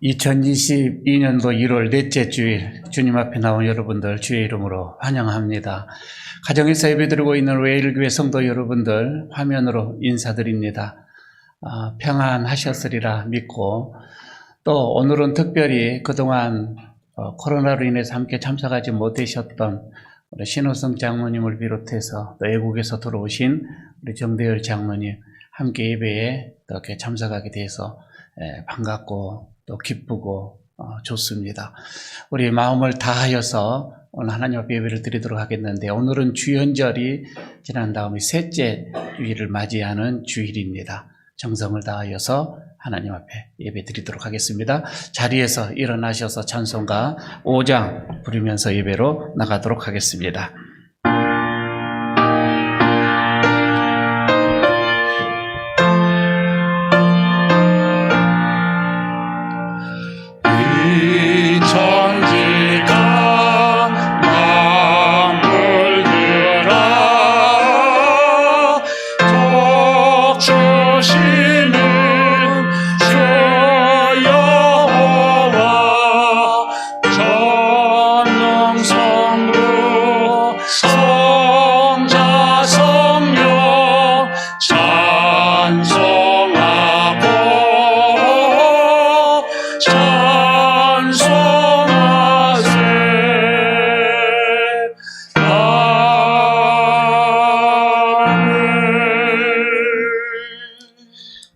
2022년도 1월 넷째 주일 주님 앞에 나온 여러분들 주의 이름으로 환영합니다. 가정에서 예배드리고 있는 웨일교회 성도 여러분들 화면으로 인사드립니다. 평안하셨으리라 믿고 또 오늘은 특별히 그동안 코로나로 인해서 함께 참석하지 못하셨던 우리 신호성 장로님을 비롯해서 또 외국에서 들어오신 우리 정대열 장로님 함께 예배에 이렇게 참석하게 돼서 반갑고 또 기쁘고 좋습니다. 우리 마음을 다하여서 오늘 하나님 앞에 예배를 드리도록 하겠는데, 오늘은 주연절이 지난 다음에 셋째 주일을 맞이하는 주일입니다. 정성을 다하여서 하나님 앞에 예배 드리도록 하겠습니다. 자리에서 일어나셔서 찬송가 5장 부르면서 예배로 나가도록 하겠습니다.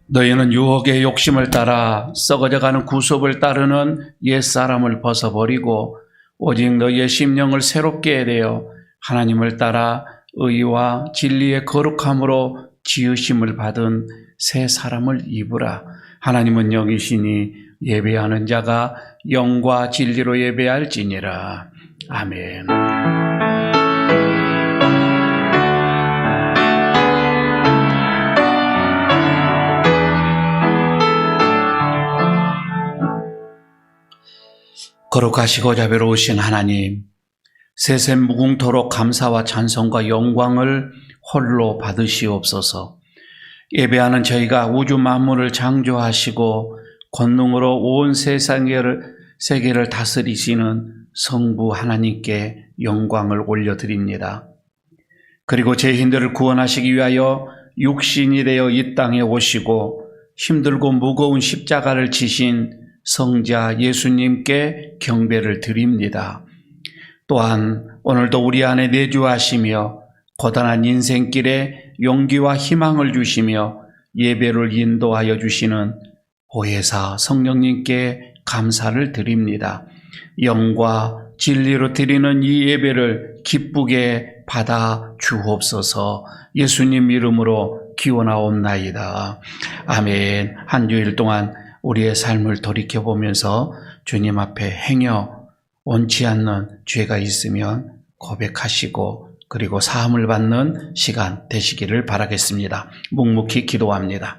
너희는 유혹의 욕심을 따라 썩어져가는 구습을 따르는 옛사람을 벗어버리고 오직 너희의 심령을 새롭게 되어 하나님을 따라 의와 진리의 거룩함으로 지으심을 받은 새 사람을 입으라. 하나님은 영이시니 예배하는 자가 영과 진리로 예배할지니라. 아멘. 거룩하시고 자비로우신 하나님, 세세 무궁토록 감사와 찬송과 영광을 홀로 받으시옵소서. 예배하는 저희가 우주 만물을 창조하시고 권능으로 온 세계를 다스리시는 성부 하나님께 영광을 올려드립니다. 그리고 죄인들을 구원하시기 위하여 육신이 되어 이 땅에 오시고 힘들고 무거운 십자가를 지신 성자 예수님께 경배를 드립니다. 또한 오늘도 우리 안에 내주하시며 고단한 인생길에 용기와 희망을 주시며 예배를 인도하여 주시는 보혜사 성령님께 감사를 드립니다. 영과 진리로 드리는 이 예배를 기쁘게 받아 주옵소서. 예수님 이름으로 기원하옵나이다. 아멘. 한 주일 동안 우리의 삶을 돌이켜보면서 주님 앞에 행여 원치 않는 죄가 있으면 고백하시고 그리고 사함을 받는 시간 되시기를 바라겠습니다. 묵묵히 기도합니다.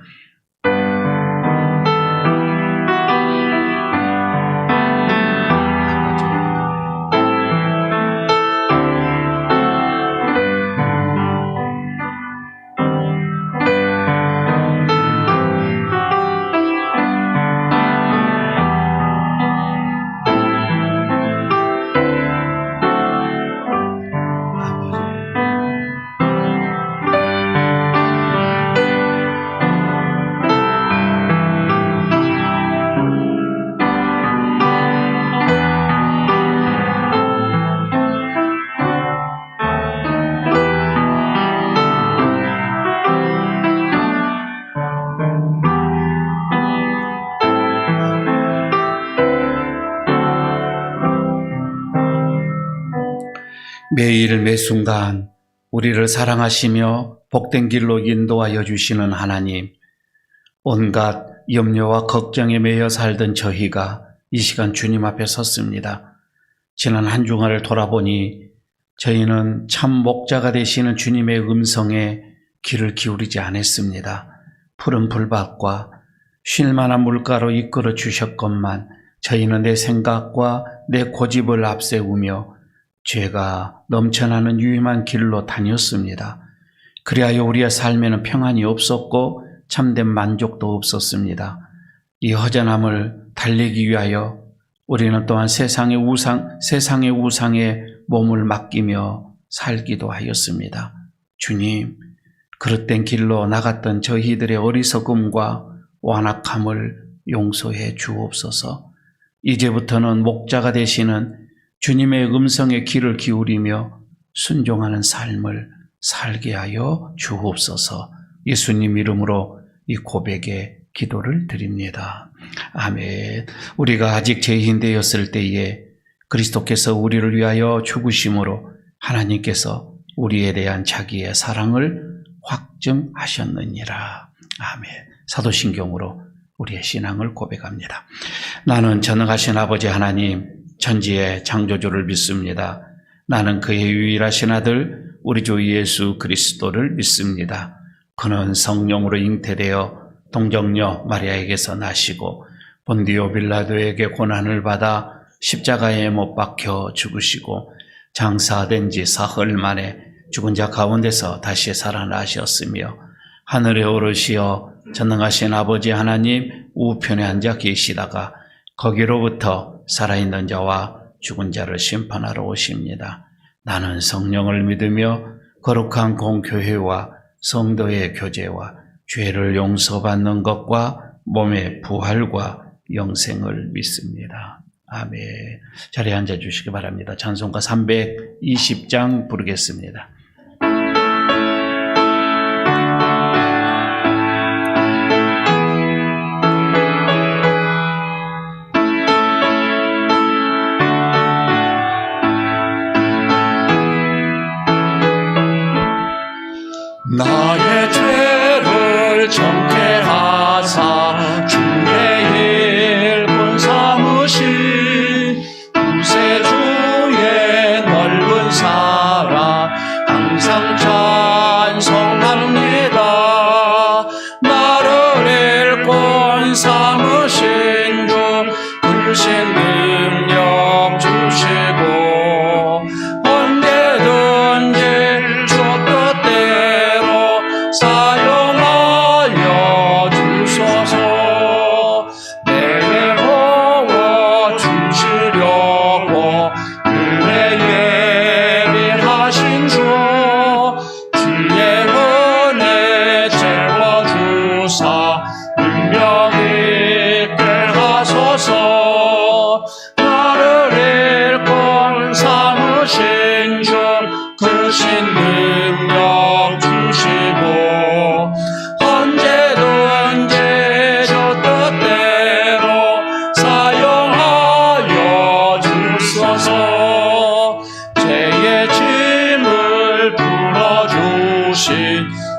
매일 매순간 우리를 사랑하시며 복된 길로 인도하여 주시는 하나님, 온갖 염려와 걱정에 매여 살던 저희가 이 시간 주님 앞에 섰습니다. 지난 한 주간을 돌아보니 저희는 참 목자가 되시는 주님의 음성에 귀를 기울이지 않았습니다. 푸른 풀밭과 쉴만한 물가로 이끌어 주셨건만 저희는 내 생각과 내 고집을 앞세우며 죄가 넘쳐나는 유임한 길로 다녔습니다. 그리하여 우리의 삶에는 평안이 없었고 참된 만족도 없었습니다. 이 허전함을 달래기 위하여 우리는 또한 세상의 우상에 몸을 맡기며 살기도 하였습니다. 주님, 그릇된 길로 나갔던 저희들의 어리석음과 완악함을 용서해 주옵소서. 이제부터는 목자가 되시는 주님의 음성에 귀를 기울이며 순종하는 삶을 살게 하여 주옵소서. 예수님 이름으로 이 고백의 기도를 드립니다. 아멘. 우리가 아직 죄인 되었을 때에 그리스도께서 우리를 위하여 죽으심으로 하나님께서 우리에 대한 자기의 사랑을 확증하셨느니라. 아멘. 사도신경으로 우리의 신앙을 고백합니다. 나는 전능하신 아버지 하나님, 천지의 창조주를 믿습니다. 나는 그의 유일하신 아들 우리 주 예수 그리스도를 믿습니다. 그는 성령으로 잉태되어 동정녀 마리아에게서 나시고 본디오 빌라도에게 고난을 받아 십자가에 못 박혀 죽으시고 장사된 지 사흘 만에 죽은 자 가운데서 다시 살아나셨으며 하늘에 오르시어 전능하신 아버지 하나님 우편에 앉아 계시다가 거기로부터 살아있는 자와 죽은 자를 심판하러 오십니다. 나는 성령을 믿으며 거룩한 공교회와 성도의 교제와 죄를 용서받는 것과 몸의 부활과 영생을 믿습니다. 아멘. 자리에 앉아주시기 바랍니다. 찬송가 320장 부르겠습니다. 나의 죄를 정죄하사 주의 일꾼 삼으신 구세주의 넓은 사랑 항상 찬송합니다. 나를 일꾼 삼으신 주 크신 능력 주시고 언제든지 주 뜻대로 사용하여 주소서. 내게 도와 주시려고 은혜 예비하신 주 주의 은혜 채워주사 능력 있게 하소서. 나를 일꾼 삼으신 주 크신 능력 주시고 언제든지 주 뜻대로 사용하여 주소서. 죄의 짐을 풀어주신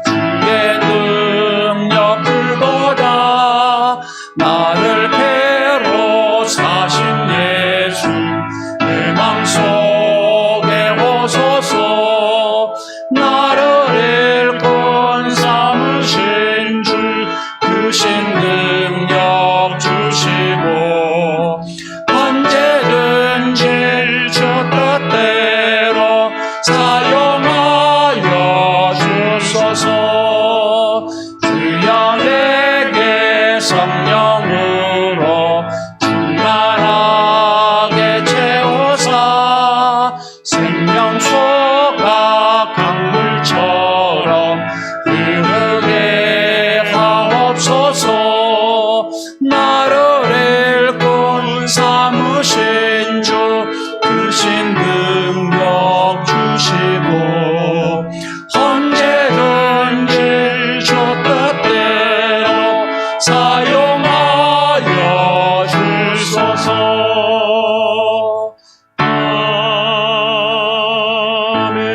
주의 능력 그거다. 나를 배로 사신 예수 내 맘속에 오소서. 나를 일꾼 삼으신 주 크신 능력 주시고 언제든지 주 뜻대로 사용하여 주소서. 주여 내게 성령으로 충만하게 채우사 생명수가 강물처럼 흐르게 하옵소서. 나를 일꾼 삼으신 주 크신 능력 주시고 언제든지 주 뜻대로 사용하여 주소서. 아멘.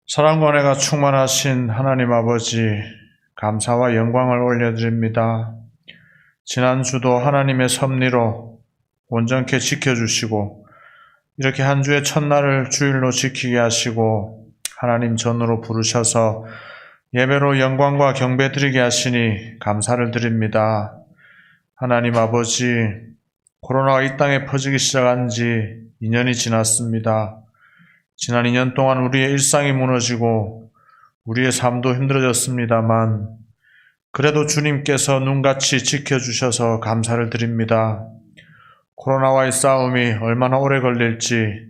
사랑과 은혜가 충만하신 하나님 아버지, 감사와 영광을 올려드립니다. 지난주도 하나님의 섭리로 온전케 지켜주시고 이렇게 한 주의 첫날을 주일로 지키게 하시고 하나님 전으로 부르셔서 예배로 영광과 경배 드리게 하시니 감사를 드립니다. 하나님 아버지, 코로나가 이 땅에 퍼지기 시작한 지 2년이 지났습니다. 지난 2년 동안 우리의 일상이 무너지고 우리의 삶도 힘들어졌습니다만 그래도 주님께서 눈같이 지켜주셔서 감사를 드립니다. 코로나와의 싸움이 얼마나 오래 걸릴지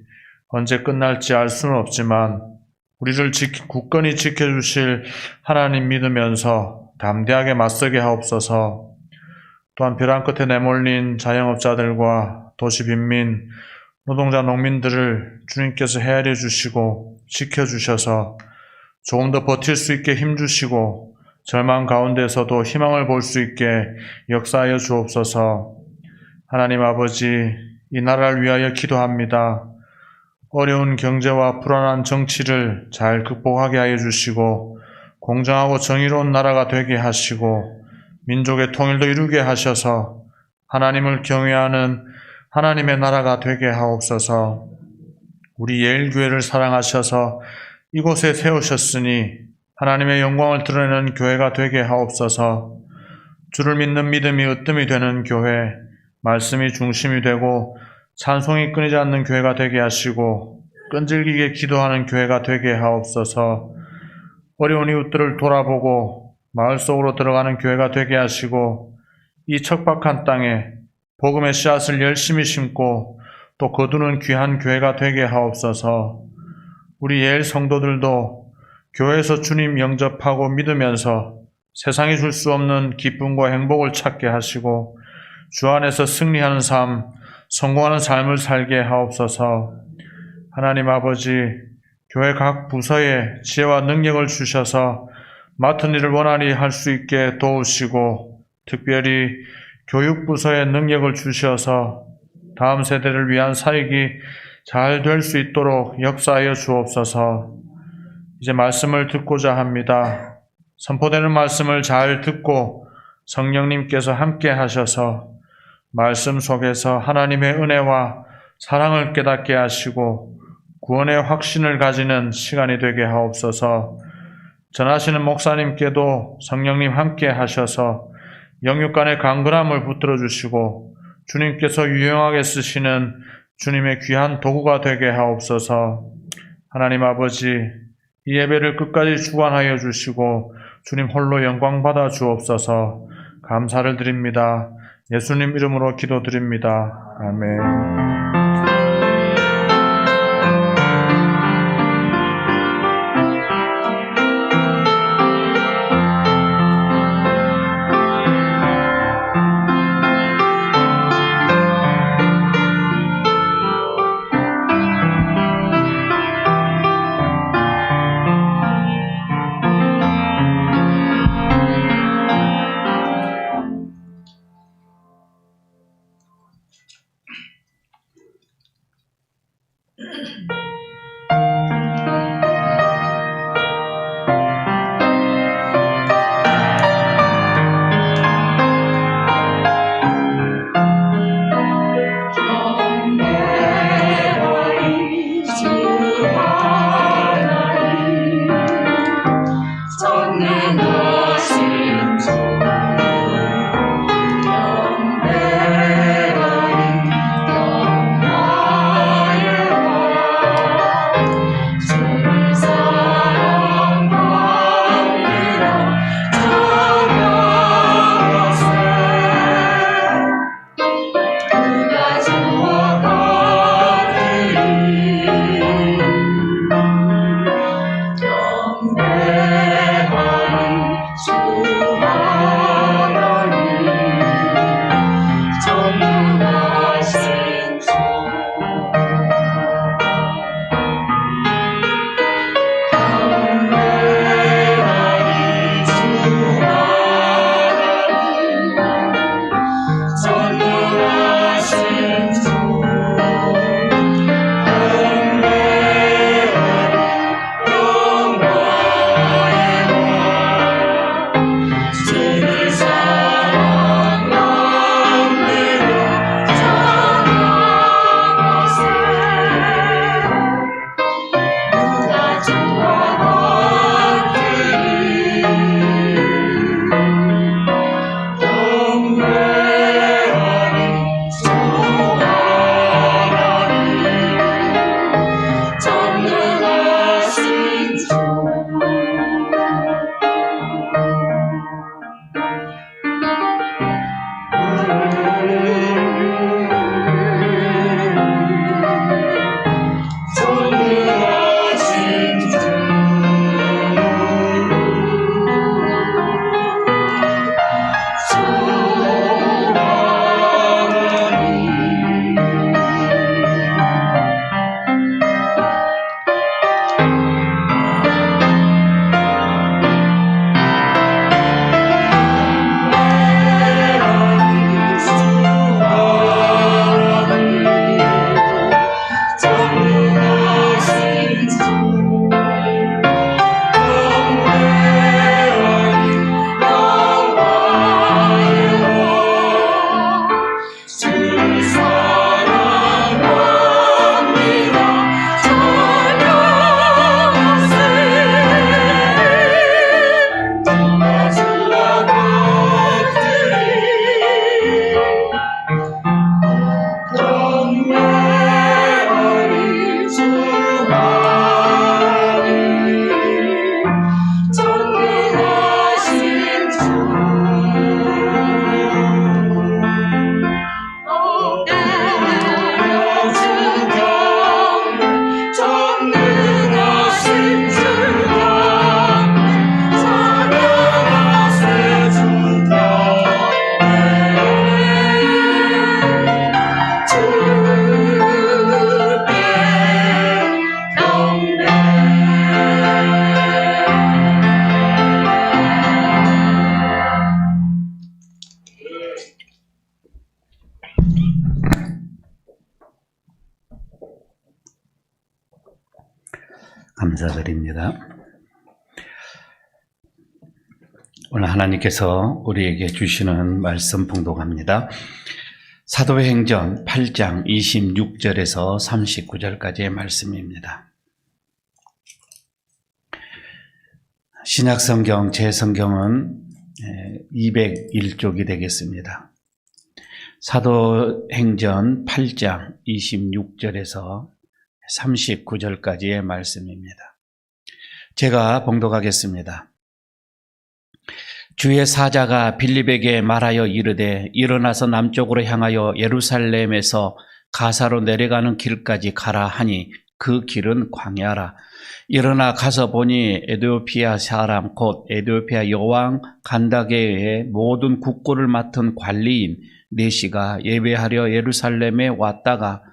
언제 끝날지 알 수는 없지만 우리를 굳건히 지켜주실 하나님 믿으면서 담대하게 맞서게 하옵소서. 또한 벼랑 끝에 내몰린 자영업자들과 도시 빈민, 노동자, 농민들을 주님께서 헤아려 주시고 지켜주셔서 조금 더 버틸 수 있게 힘주시고 절망 가운데서도 희망을 볼 수 있게 역사하여 주옵소서. 하나님 아버지, 이 나라를 위하여 기도합니다. 어려운 경제와 불안한 정치를 잘 극복하게 하여 주시고 공정하고 정의로운 나라가 되게 하시고 민족의 통일도 이루게 하셔서 하나님을 경외하는 하나님의 나라가 되게 하옵소서. 우리 예일교회를 사랑하셔서 이곳에 세우셨으니 하나님의 영광을 드러내는 교회가 되게 하옵소서. 주를 믿는 믿음이 으뜸이 되는 교회, 말씀이 중심이 되고 찬송이 끊이지 않는 교회가 되게 하시고 끈질기게 기도하는 교회가 되게 하옵소서. 어려운 이웃들을 돌아보고 마을 속으로 들어가는 교회가 되게 하시고 이 척박한 땅에 복음의 씨앗을 열심히 심고 또 거두는 귀한 교회가 되게 하옵소서. 우리 예일 성도들도 교회에서 주님 영접하고 믿으면서 세상이 줄 수 없는 기쁨과 행복을 찾게 하시고 주 안에서 승리하는 삶, 성공하는 삶을 살게 하옵소서. 하나님 아버지, 교회 각 부서에 지혜와 능력을 주셔서 맡은 일을 원활히 할 수 있게 도우시고 특별히 교육부서에 능력을 주셔서 다음 세대를 위한 사역이 잘 될 수 있도록 역사하여 주옵소서. 이제 말씀을 듣고자 합니다. 선포되는 말씀을 잘 듣고 성령님께서 함께 하셔서 말씀 속에서 하나님의 은혜와 사랑을 깨닫게 하시고 구원의 확신을 가지는 시간이 되게 하옵소서. 전하시는 목사님께도 성령님 함께 하셔서 영육 간의 강건함을 붙들어 주시고 주님께서 유용하게 쓰시는 주님의 귀한 도구가 되게 하옵소서. 하나님 아버지, 이 예배를 끝까지 주관하여 주시고 주님 홀로 영광 받아 주옵소서. 감사를 드립니다. 예수님 이름으로 기도드립니다. 아멘. 감사드립니다. 오늘 하나님께서 우리에게 주시는 말씀 봉독합니다. 사도행전 8장 26절에서 39절까지의 말씀입니다. 신약성경 제 성경은 201쪽이 되겠습니다. 사도행전 8장 26절에서 39절까지의 말씀입니다. 제가 봉독하겠습니다. 주의 사자가 빌립에게 말하여 이르되 일어나서 남쪽으로 향하여 예루살렘에서 가사로 내려가는 길까지 가라 하니 그 길은 광야라. 일어나 가서 보니 에티오피아 사람 곧 에티오피아 여왕 간다게의 모든 국고를 맡은 관리인 네시가 예배하려 예루살렘에 왔다가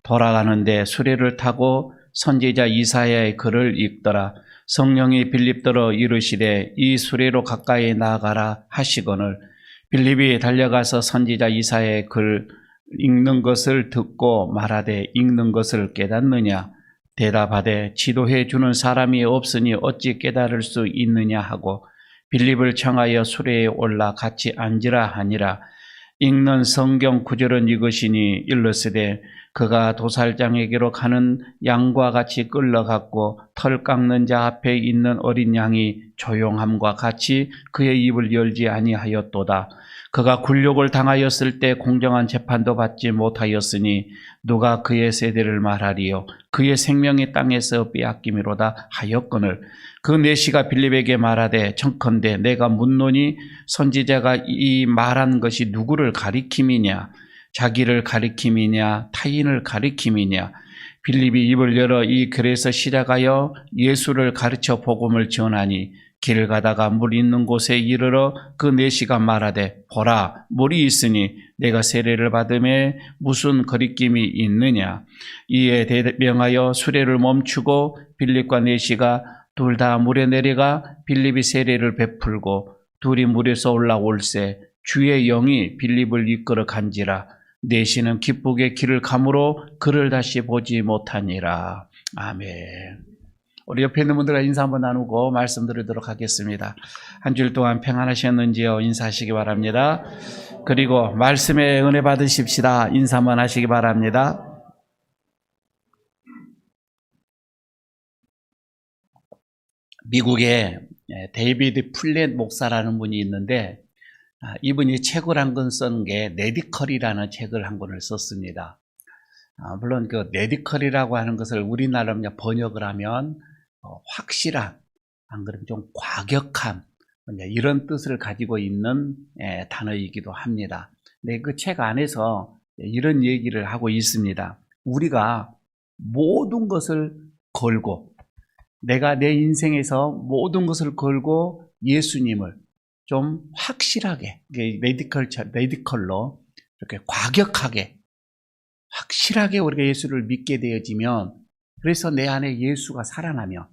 돌아가는데 수레를 타고 선지자 이사야의 글을 읽더라. 성령이 빌립더러 이르시되 이 수레로 가까이 나아가라 하시거늘 빌립이 달려가서 선지자 이사야의 글 읽는 것을 듣고 말하되 읽는 것을 깨닫느냐 대답하되 지도해 주는 사람이 없으니 어찌 깨달을 수 있느냐 하고 빌립을 청하여 수레에 올라 같이 앉으라 하니라. 읽는 성경 구절은 이것이니 일러스되 그가 도살장에게로 가는 양과 같이 끌려갔고 털 깎는 자 앞에 있는 어린 양이 조용함과 같이 그의 입을 열지 아니하였도다. 그가 굴욕을 당하였을 때 공정한 재판도 받지 못하였으니 누가 그의 세대를 말하리요. 그의 생명이 땅에서 빼앗김이로다 하였거늘 그 네시가 빌립에게 말하되 청컨대 내가 묻노니 선지자가 이 말한 것이 누구를 가리킴이냐 자기를 가리킴이냐 타인을 가리킴이냐 빌립이 입을 열어 이 글에서 시작하여 예수를 가르쳐 복음을 전하니 길 가다가 물 있는 곳에 이르러 그 네시가 말하되 보라 물이 있으니 내가 세례를 받음에 무슨 거리낌이 있느냐. 이에 대명하여 수레를 멈추고 빌립과 네시가 둘 다 물에 내려가 빌립이 세례를 베풀고 둘이 물에서 올라올세 주의 영이 빌립을 이끌어 간지라. 네시는 기쁘게 길을 가므로 그를 다시 보지 못하니라. 아멘. 우리 옆에 있는 분들과 인사 한번 나누고 말씀 드리도록 하겠습니다. 한 주일 동안 평안하셨는지요? 인사하시기 바랍니다. 그리고 말씀의 은혜 받으십시다. 인사 한번 하시기 바랍니다. 미국에 데이비드 플랫 목사라는 분이 있는데 이분이 책을 한 권 쓴 게 레디컬이라는 책을 한 권을 썼습니다. 물론 그 레디컬이라고 하는 것을 우리나라로 번역을 하면 확실한, 안 그러면 좀 과격한 이런 뜻을 가지고 있는 단어이기도 합니다. 근데 그 책 안에서 이런 얘기를 하고 있습니다. 우리가 모든 것을 걸고 내가 내 인생에서 모든 것을 걸고 예수님을 좀 확실하게 레디컬로 이렇게 과격하게 확실하게 우리가 예수를 믿게 되어지면 그래서 내 안에 예수가 살아나며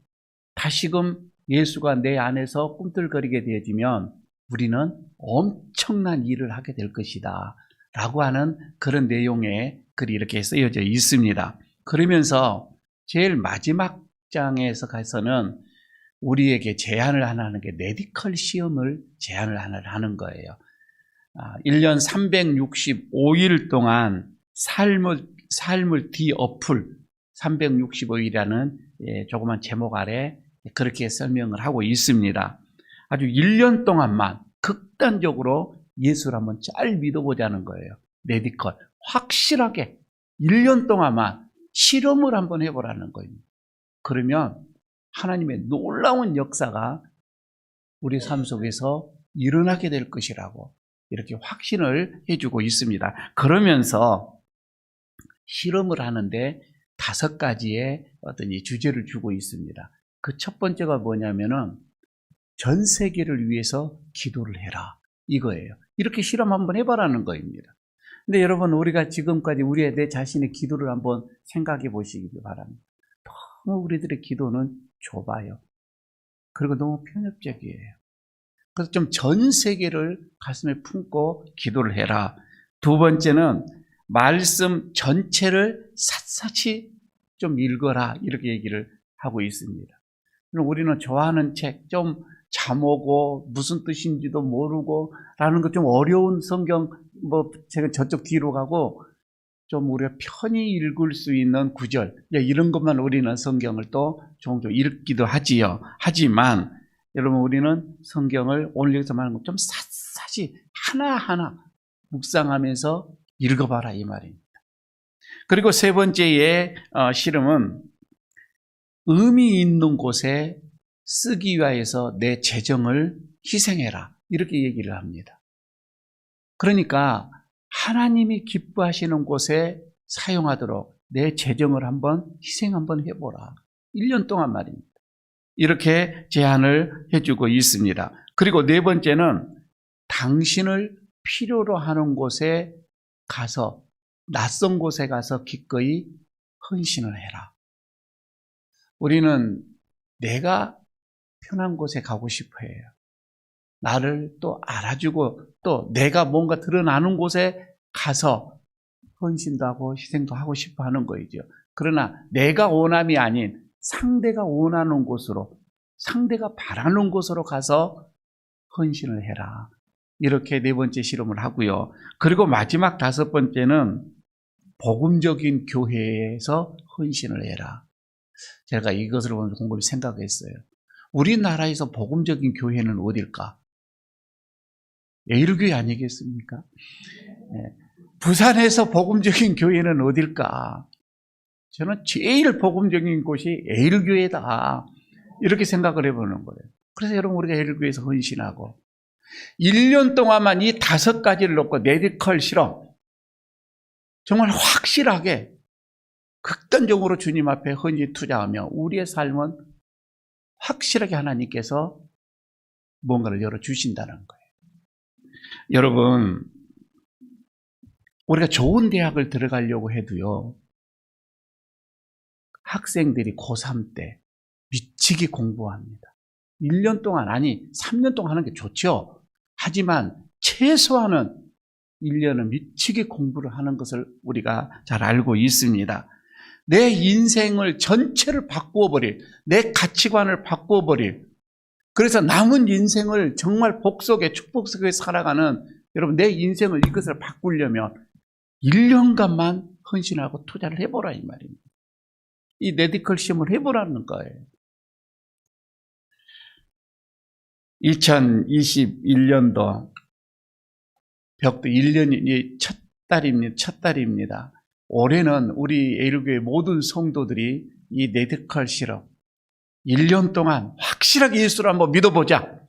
다시금 예수가 내 안에서 꿈틀거리게 되어지면 우리는 엄청난 일을 하게 될 것이다 라고 하는 그런 내용의 글이 이렇게 쓰여져 있습니다. 그러면서 제일 마지막 장에서 가서는 우리에게 제안을 하나 하는 게 메디컬 시험을 제안을 하나 하는 거예요. 1년 365일 동안 삶을 뒤엎을 365일이라는 조그만 제목 아래 그렇게 설명을 하고 있습니다. 아주 1년 동안만 극단적으로 예수를 한번 잘 믿어보자는 거예요. 메디컬 확실하게 1년 동안만 실험을 한번 해보라는 거입니다. 그러면 하나님의 놀라운 역사가 우리 삶 속에서 일어나게 될 것이라고 이렇게 확신을 해주고 있습니다. 그러면서 실험을 하는데 5가지의 어떤 이 주제를 주고 있습니다. 그 첫 번째가 뭐냐면은 전 세계를 위해서 기도를 해라 이거예요. 이렇게 실험 한번 해봐라는 거입니다. 근데 여러분 우리가 지금까지 우리의 내 자신의 기도를 한번 생각해 보시기 바랍니다. 너무 우리들의 기도는 좁아요. 그리고 너무 편협적이에요. 그래서 좀 전 세계를 가슴에 품고 기도를 해라. 두 번째는 말씀 전체를 샅샅이 좀 읽어라 이렇게 얘기를 하고 있습니다. 그럼 우리는 좋아하는 책, 좀 잠오고 무슨 뜻인지도 모르고 라는 거 좀 어려운 성경, 제가 저쪽 뒤로 가고 좀 우리가 편히 읽을 수 있는 구절, 이런 것만 우리는 성경을 또 종종 읽기도 하지요. 하지만 여러분, 우리는 성경을 오늘 여기서 말하는 것 좀 샅샅이 하나하나 묵상하면서 읽어봐라, 이 말입니다. 그리고 세 번째의 실험은 의미 있는 곳에 쓰기 위하여서 내 재정을 희생해라, 이렇게 얘기를 합니다. 그러니까 하나님이 기뻐하시는 곳에 사용하도록 내 재정을 희생 한번 해보라. 1년 동안 말입니다. 이렇게 제안을 해주고 있습니다. 그리고 네 번째는 당신을 필요로 하는 곳에 가서, 낯선 곳에 가서 기꺼이 헌신을 해라. 우리는 내가 편한 곳에 가고 싶어 해요. 나를 또 알아주고 또 내가 뭔가 드러나는 곳에 가서 헌신도 하고 희생도 하고 싶어 하는 거이죠. 그러나 내가 원함이 아닌 상대가 원하는 곳으로, 상대가 바라는 곳으로 가서 헌신을 해라. 이렇게 네 번째 실험을 하고요. 그리고 마지막 다섯 번째는 복음적인 교회에서 헌신을 해라. 제가 이것을 보면서 곰곰이 생각했어요. 우리나라에서 복음적인 교회는 어딜까? 에일교회 아니겠습니까? 네. 부산에서 복음적인 교회는 어딜까? 저는 제일 복음적인 곳이 에일교회다, 이렇게 생각을 해보는 거예요. 그래서 여러분, 우리가 에일교회에서 헌신하고 1년 동안만 이 5가지를 놓고 메디컬 실험, 정말 확실하게 극단적으로 주님 앞에 헌신 투자하며 우리의 삶은 확실하게 하나님께서 뭔가를 열어주신다는 거예요. 여러분, 우리가 좋은 대학을 들어가려고 해도요, 학생들이 고3 때 미치게 공부합니다. 1년 동안, 아니 3년 동안 하는 게 좋죠. 하지만 최소한은 1년은 미치게 공부를 하는 것을 우리가 잘 알고 있습니다. 내 인생을 전체를 바꾸어버릴, 내 가치관을 바꾸어버릴, 그래서 남은 인생을 정말 복 속에, 축복 속에 살아가는, 여러분, 내 인생을 이것을 바꾸려면 1년간만 헌신하고 투자를 해보라, 이 말입니다. 이 메디컬 시험을 해보라는 거예요. 2021년도 벽도 1년이 첫 달입니다. 올해는 우리 에일교회 모든 성도들이 이 메디컬 실험 1년 동안 확실하게 예수를 한번 믿어보자.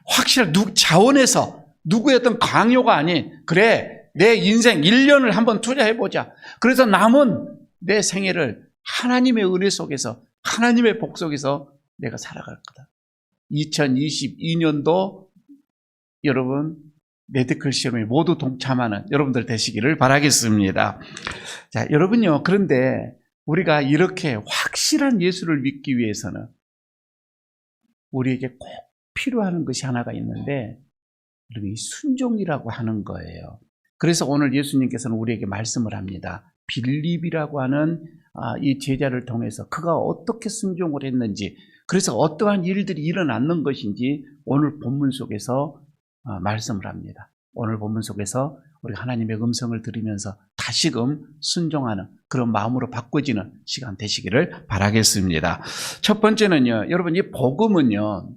확실하게 자원에서 누구의 어떤 강요가 아닌, 그래, 내 인생 1년을 한번 투자해보자. 그래서 남은 내 생애를 하나님의 은혜 속에서, 하나님의 복 속에서 내가 살아갈 거다. 2022년도 여러분 메디컬 시험에 모두 동참하는 여러분들 되시기를 바라겠습니다. 자, 여러분요, 그런데 우리가 이렇게 확실한 예수를 믿기 위해서는 우리에게 꼭 필요한 것이 하나가 있는데, 이 순종이라고 하는 거예요. 그래서 오늘 예수님께서는 우리에게 말씀을 합니다. 빌립이라고 하는 이 제자를 통해서 그가 어떻게 순종을 했는지, 그래서 어떠한 일들이 일어났는 것인지 오늘 본문 속에서 말씀을 합니다. 오늘 본문 속에서 우리가 하나님의 음성을 들으면서 다시금 순종하는 그런 마음으로 바꿔지는 시간 되시기를 바라겠습니다. 첫 번째는요, 여러분, 이 복음은요,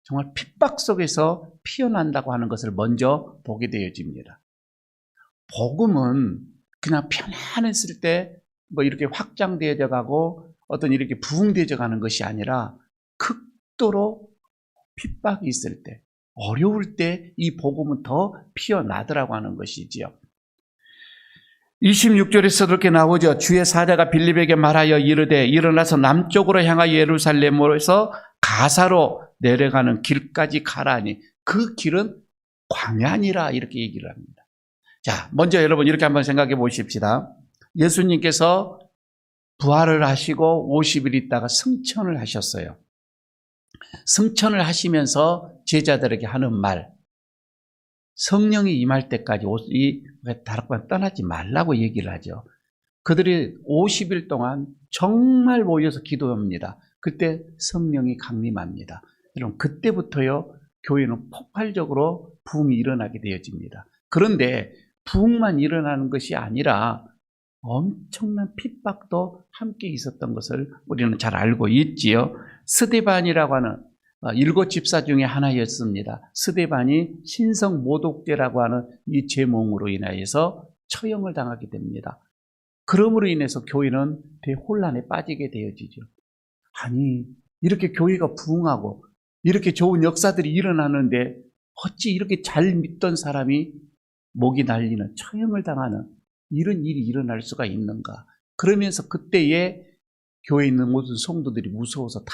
정말 핍박 속에서 피어난다고 하는 것을 먼저 보게 되어집니다. 복음은 그냥 편안했을 때 이렇게 확장되어져 가고 어떤 이렇게 부흥되어져 가는 것이 아니라 극도로 핍박이 있을 때, 어려울 때 이 복음은 더 피어나더라고 하는 것이지요. 26절에서 그렇게 나오죠. 주의 사자가 빌립에게 말하여 이르되 일어나서 남쪽으로 향하여 예루살렘으로서 가사로 내려가는 길까지 가라니 그 길은 광야니라, 이렇게 얘기를 합니다. 자, 먼저 여러분 이렇게 한번 생각해 보십시다. 예수님께서 부활을 하시고 50일 있다가 승천을 하셨어요. 승천을 하시면서 제자들에게 하는 말, 성령이 임할 때까지 이 다락방 떠나지 말라고 얘기를 하죠. 그들이 50일 동안 정말 모여서 기도합니다. 그때 성령이 강림합니다. 여러분, 그때부터요, 교회는 폭발적으로 부흥이 일어나게 되어집니다. 그런데 부흥만 일어나는 것이 아니라 엄청난 핍박도 함께 있었던 것을 우리는 잘 알고 있지요. 스데반이라고 하는 일곱 집사 중에 하나였습니다. 스데반이 신성 모독죄라고 하는 이 죄몽으로 인하여서 처형을 당하게 됩니다. 그러므로 인해서 교회는 대혼란에 빠지게 되어지죠. 아니, 이렇게 교회가 부흥하고 이렇게 좋은 역사들이 일어나는데 어찌 이렇게 잘 믿던 사람이 목이 날리는, 처형을 당하는 이런 일이 일어날 수가 있는가. 그러면서 그때에 교회에 있는 모든 성도들이 무서워서 다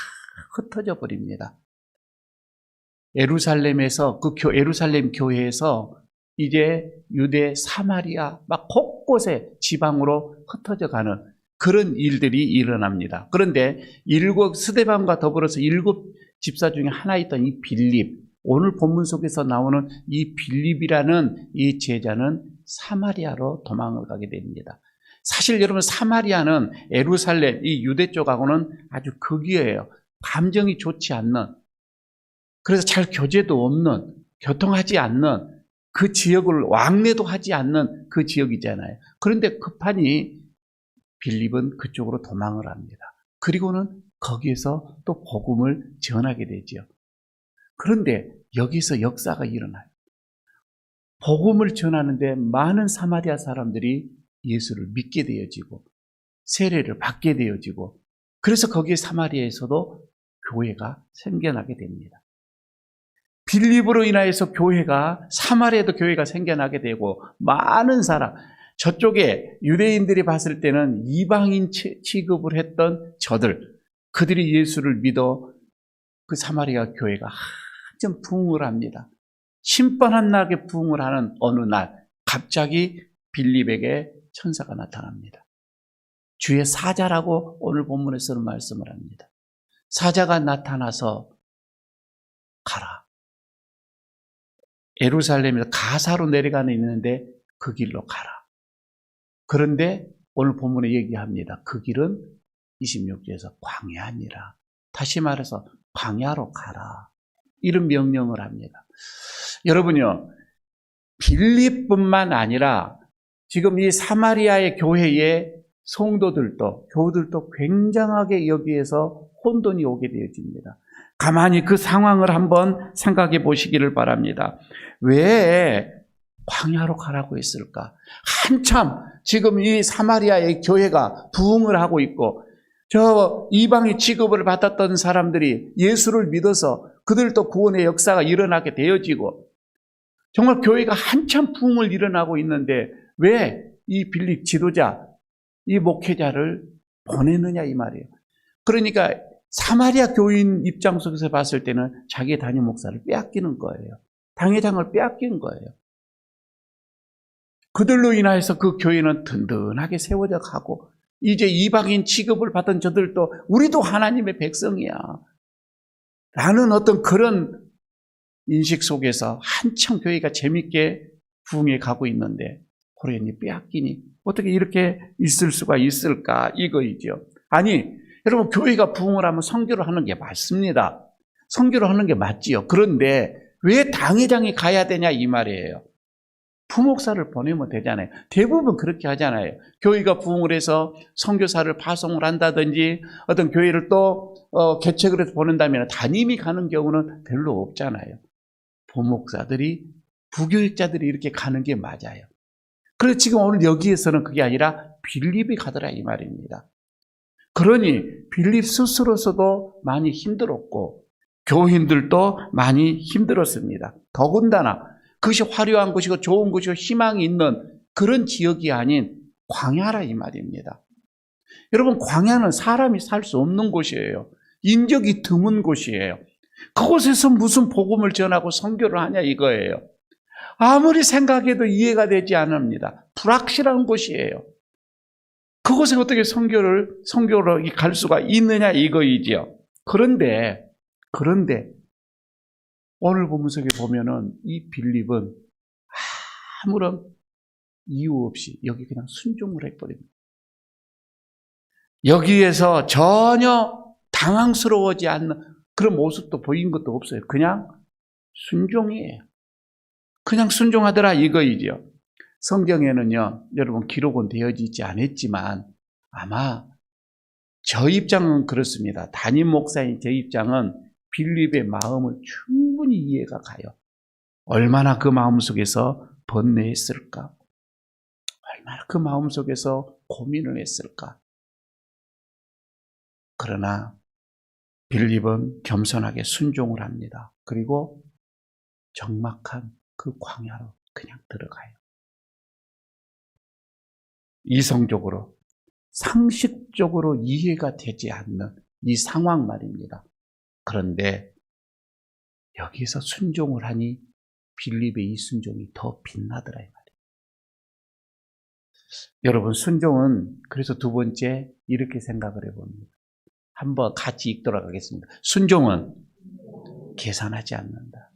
흩어져 버립니다. 예루살렘에서, 예루살렘 교회에서 이제 유대, 사마리아 막 곳곳에 지방으로 흩어져 가는 그런 일들이 일어납니다. 그런데 스데반과 더불어서 7 집사 중에 하나였던 이 빌립, 오늘 본문 속에서 나오는 이 빌립이라는 이 제자는 사마리아로 도망을 가게 됩니다. 사실 여러분, 사마리아는 예루살렘, 이 유대 쪽하고는 아주 극이에요. 감정이 좋지 않는, 그래서 잘 교제도 없는, 교통하지 않는 그 지역을 왕래도 하지 않는 그 지역이잖아요. 그런데 급하니 빌립은 그쪽으로 도망을 합니다. 그리고는 거기에서 또 복음을 전하게 되죠. 그런데 여기서 역사가 일어나요. 복음을 전하는데 많은 사마리아 사람들이 예수를 믿게 되어지고 세례를 받게 되어지고, 그래서 거기에 사마리아에서도 교회가 생겨나게 됩니다. 빌립으로 인하여서 사마리아에도 교회가 생겨나게 되고, 많은 사람, 저쪽에 유대인들이 봤을 때는 이방인 취급을 했던 그들이 예수를 믿어 그 사마리아 교회가 한참 부흥을 합니다. 심판한나게 부흥을 하는 어느 날 갑자기 빌립에게 천사가 나타납니다. 주의 사자라고 오늘 본문에서는 말씀을 합니다. 사자가 나타나서 가라. 예루살렘에서 가사로 내려가는 있는데 그 길로 가라. 그런데 오늘 본문에 얘기합니다. 그 길은 26절에서 광야니라. 다시 말해서 광야로 가라. 이런 명령을 합니다. 여러분요, 빌립뿐만 아니라 지금 이 사마리아의 교회의 교우들도 굉장하게 여기에서 혼돈이 오게 되어집니다. 가만히 그 상황을 한번 생각해 보시기를 바랍니다. 왜 광야로 가라고 했을까? 한참 지금 이 사마리아의 교회가 부흥을 하고 있고, 저 이방의 취급을 받았던 사람들이 예수를 믿어서 그들도 구원의 역사가 일어나게 되어지고, 정말 교회가 한참 부흥을 일어나고 있는데 왜 이 빌립 지도자, 이 목회자를 보내느냐 이 말이에요. 그러니까 사마리아 교인 입장 속에서 봤을 때는 자기의 담임 목사를 빼앗기는 거예요. 당회장을 빼앗긴 거예요. 그들로 인하여서 그 교회는 든든하게 세워져 가고, 이제 이방인 취급을 받은 저들도 우리도 하나님의 백성이야 라는 어떤 그런 인식 속에서 한참 교회가 재밌게 부흥해 가고 있는데, 호련히 빼앗기니 어떻게 이렇게 있을 수가 있을까 이거이죠. 아니, 여러분, 교회가 부흥을 하면 선교를 하는 게 맞습니다. 선교를 하는 게 맞지요. 그런데 왜 당회장이 가야 되냐 이 말이에요. 부목사를 보내면 되잖아요. 대부분 그렇게 하잖아요. 교회가 부흥을 해서 선교사를 파송을 한다든지 어떤 교회를 또 개척을 해서 보낸다면 담임이 가는 경우는 별로 없잖아요. 부목사들이, 부교육자들이 이렇게 가는 게 맞아요. 그래서 지금 오늘 여기에서는 그게 아니라 빌립이 가더라 이 말입니다. 그러니 빌립 스스로서도 많이 힘들었고 교인들도 많이 힘들었습니다. 더군다나 그것이 화려한 것이고 좋은 것이고 희망이 있는 그런 지역이 아닌 광야라 이 말입니다. 여러분, 광야는 사람이 살 수 없는 곳이에요. 인적이 드문 곳이에요. 그곳에서 무슨 복음을 전하고 선교를 하냐 이거예요. 아무리 생각해도 이해가 되지 않습니다. 불확실한 곳이에요. 그곳에 어떻게 선교로 갈 수가 있느냐 이거이지요. 그런데 오늘 본문 속에 보면은 이 빌립은 아무런 이유 없이 여기 그냥 순종을 해버립니다. 여기에서 전혀 당황스러워하지 않는 그런 모습도 보인 것도 없어요. 그냥 순종이에요. 그냥 순종하더라 이거이죠. 성경에는요, 여러분 기록은 되어지지 않았지만 아마 저 입장은 그렇습니다. 담임 목사인 제 입장은 빌립의 마음을 충분히 이해가 가요. 얼마나 그 마음속에서 번뇌했을까? 얼마나 그 마음속에서 고민을 했을까? 그러나 빌립은 겸손하게 순종을 합니다. 그리고 적막한 그 광야로 그냥 들어가요. 이성적으로, 상식적으로 이해가 되지 않는 이 상황 말입니다. 그런데 여기서 순종을 하니 빌립의 이 순종이 더 빛나더라 이 말이에요. 여러분, 순종은 그래서 두 번째 이렇게 생각을 해봅니다. 한번 같이 읽도록 하겠습니다. 순종은 계산하지 않는다.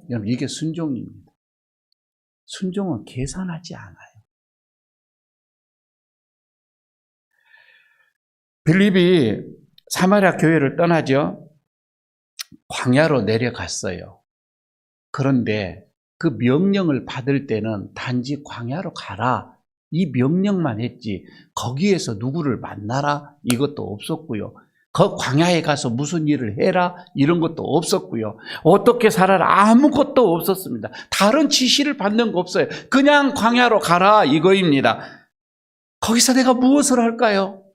여러분, 이게 순종입니다. 순종은 계산하지 않아요. 빌립이 사마리아 교회를 떠나죠. 광야로 내려갔어요. 그런데 그 명령을 받을 때는 단지 광야로 가라 이 명령만 했지 거기에서 누구를 만나라 이것도 없었고요. 그 광야에 가서 무슨 일을 해라 이런 것도 없었고요. 어떻게 살아라 아무것도 없었습니다. 다른 지시를 받는 거 없어요. 그냥 광야로 가라 이거입니다. 거기서 내가 무엇을 할까요?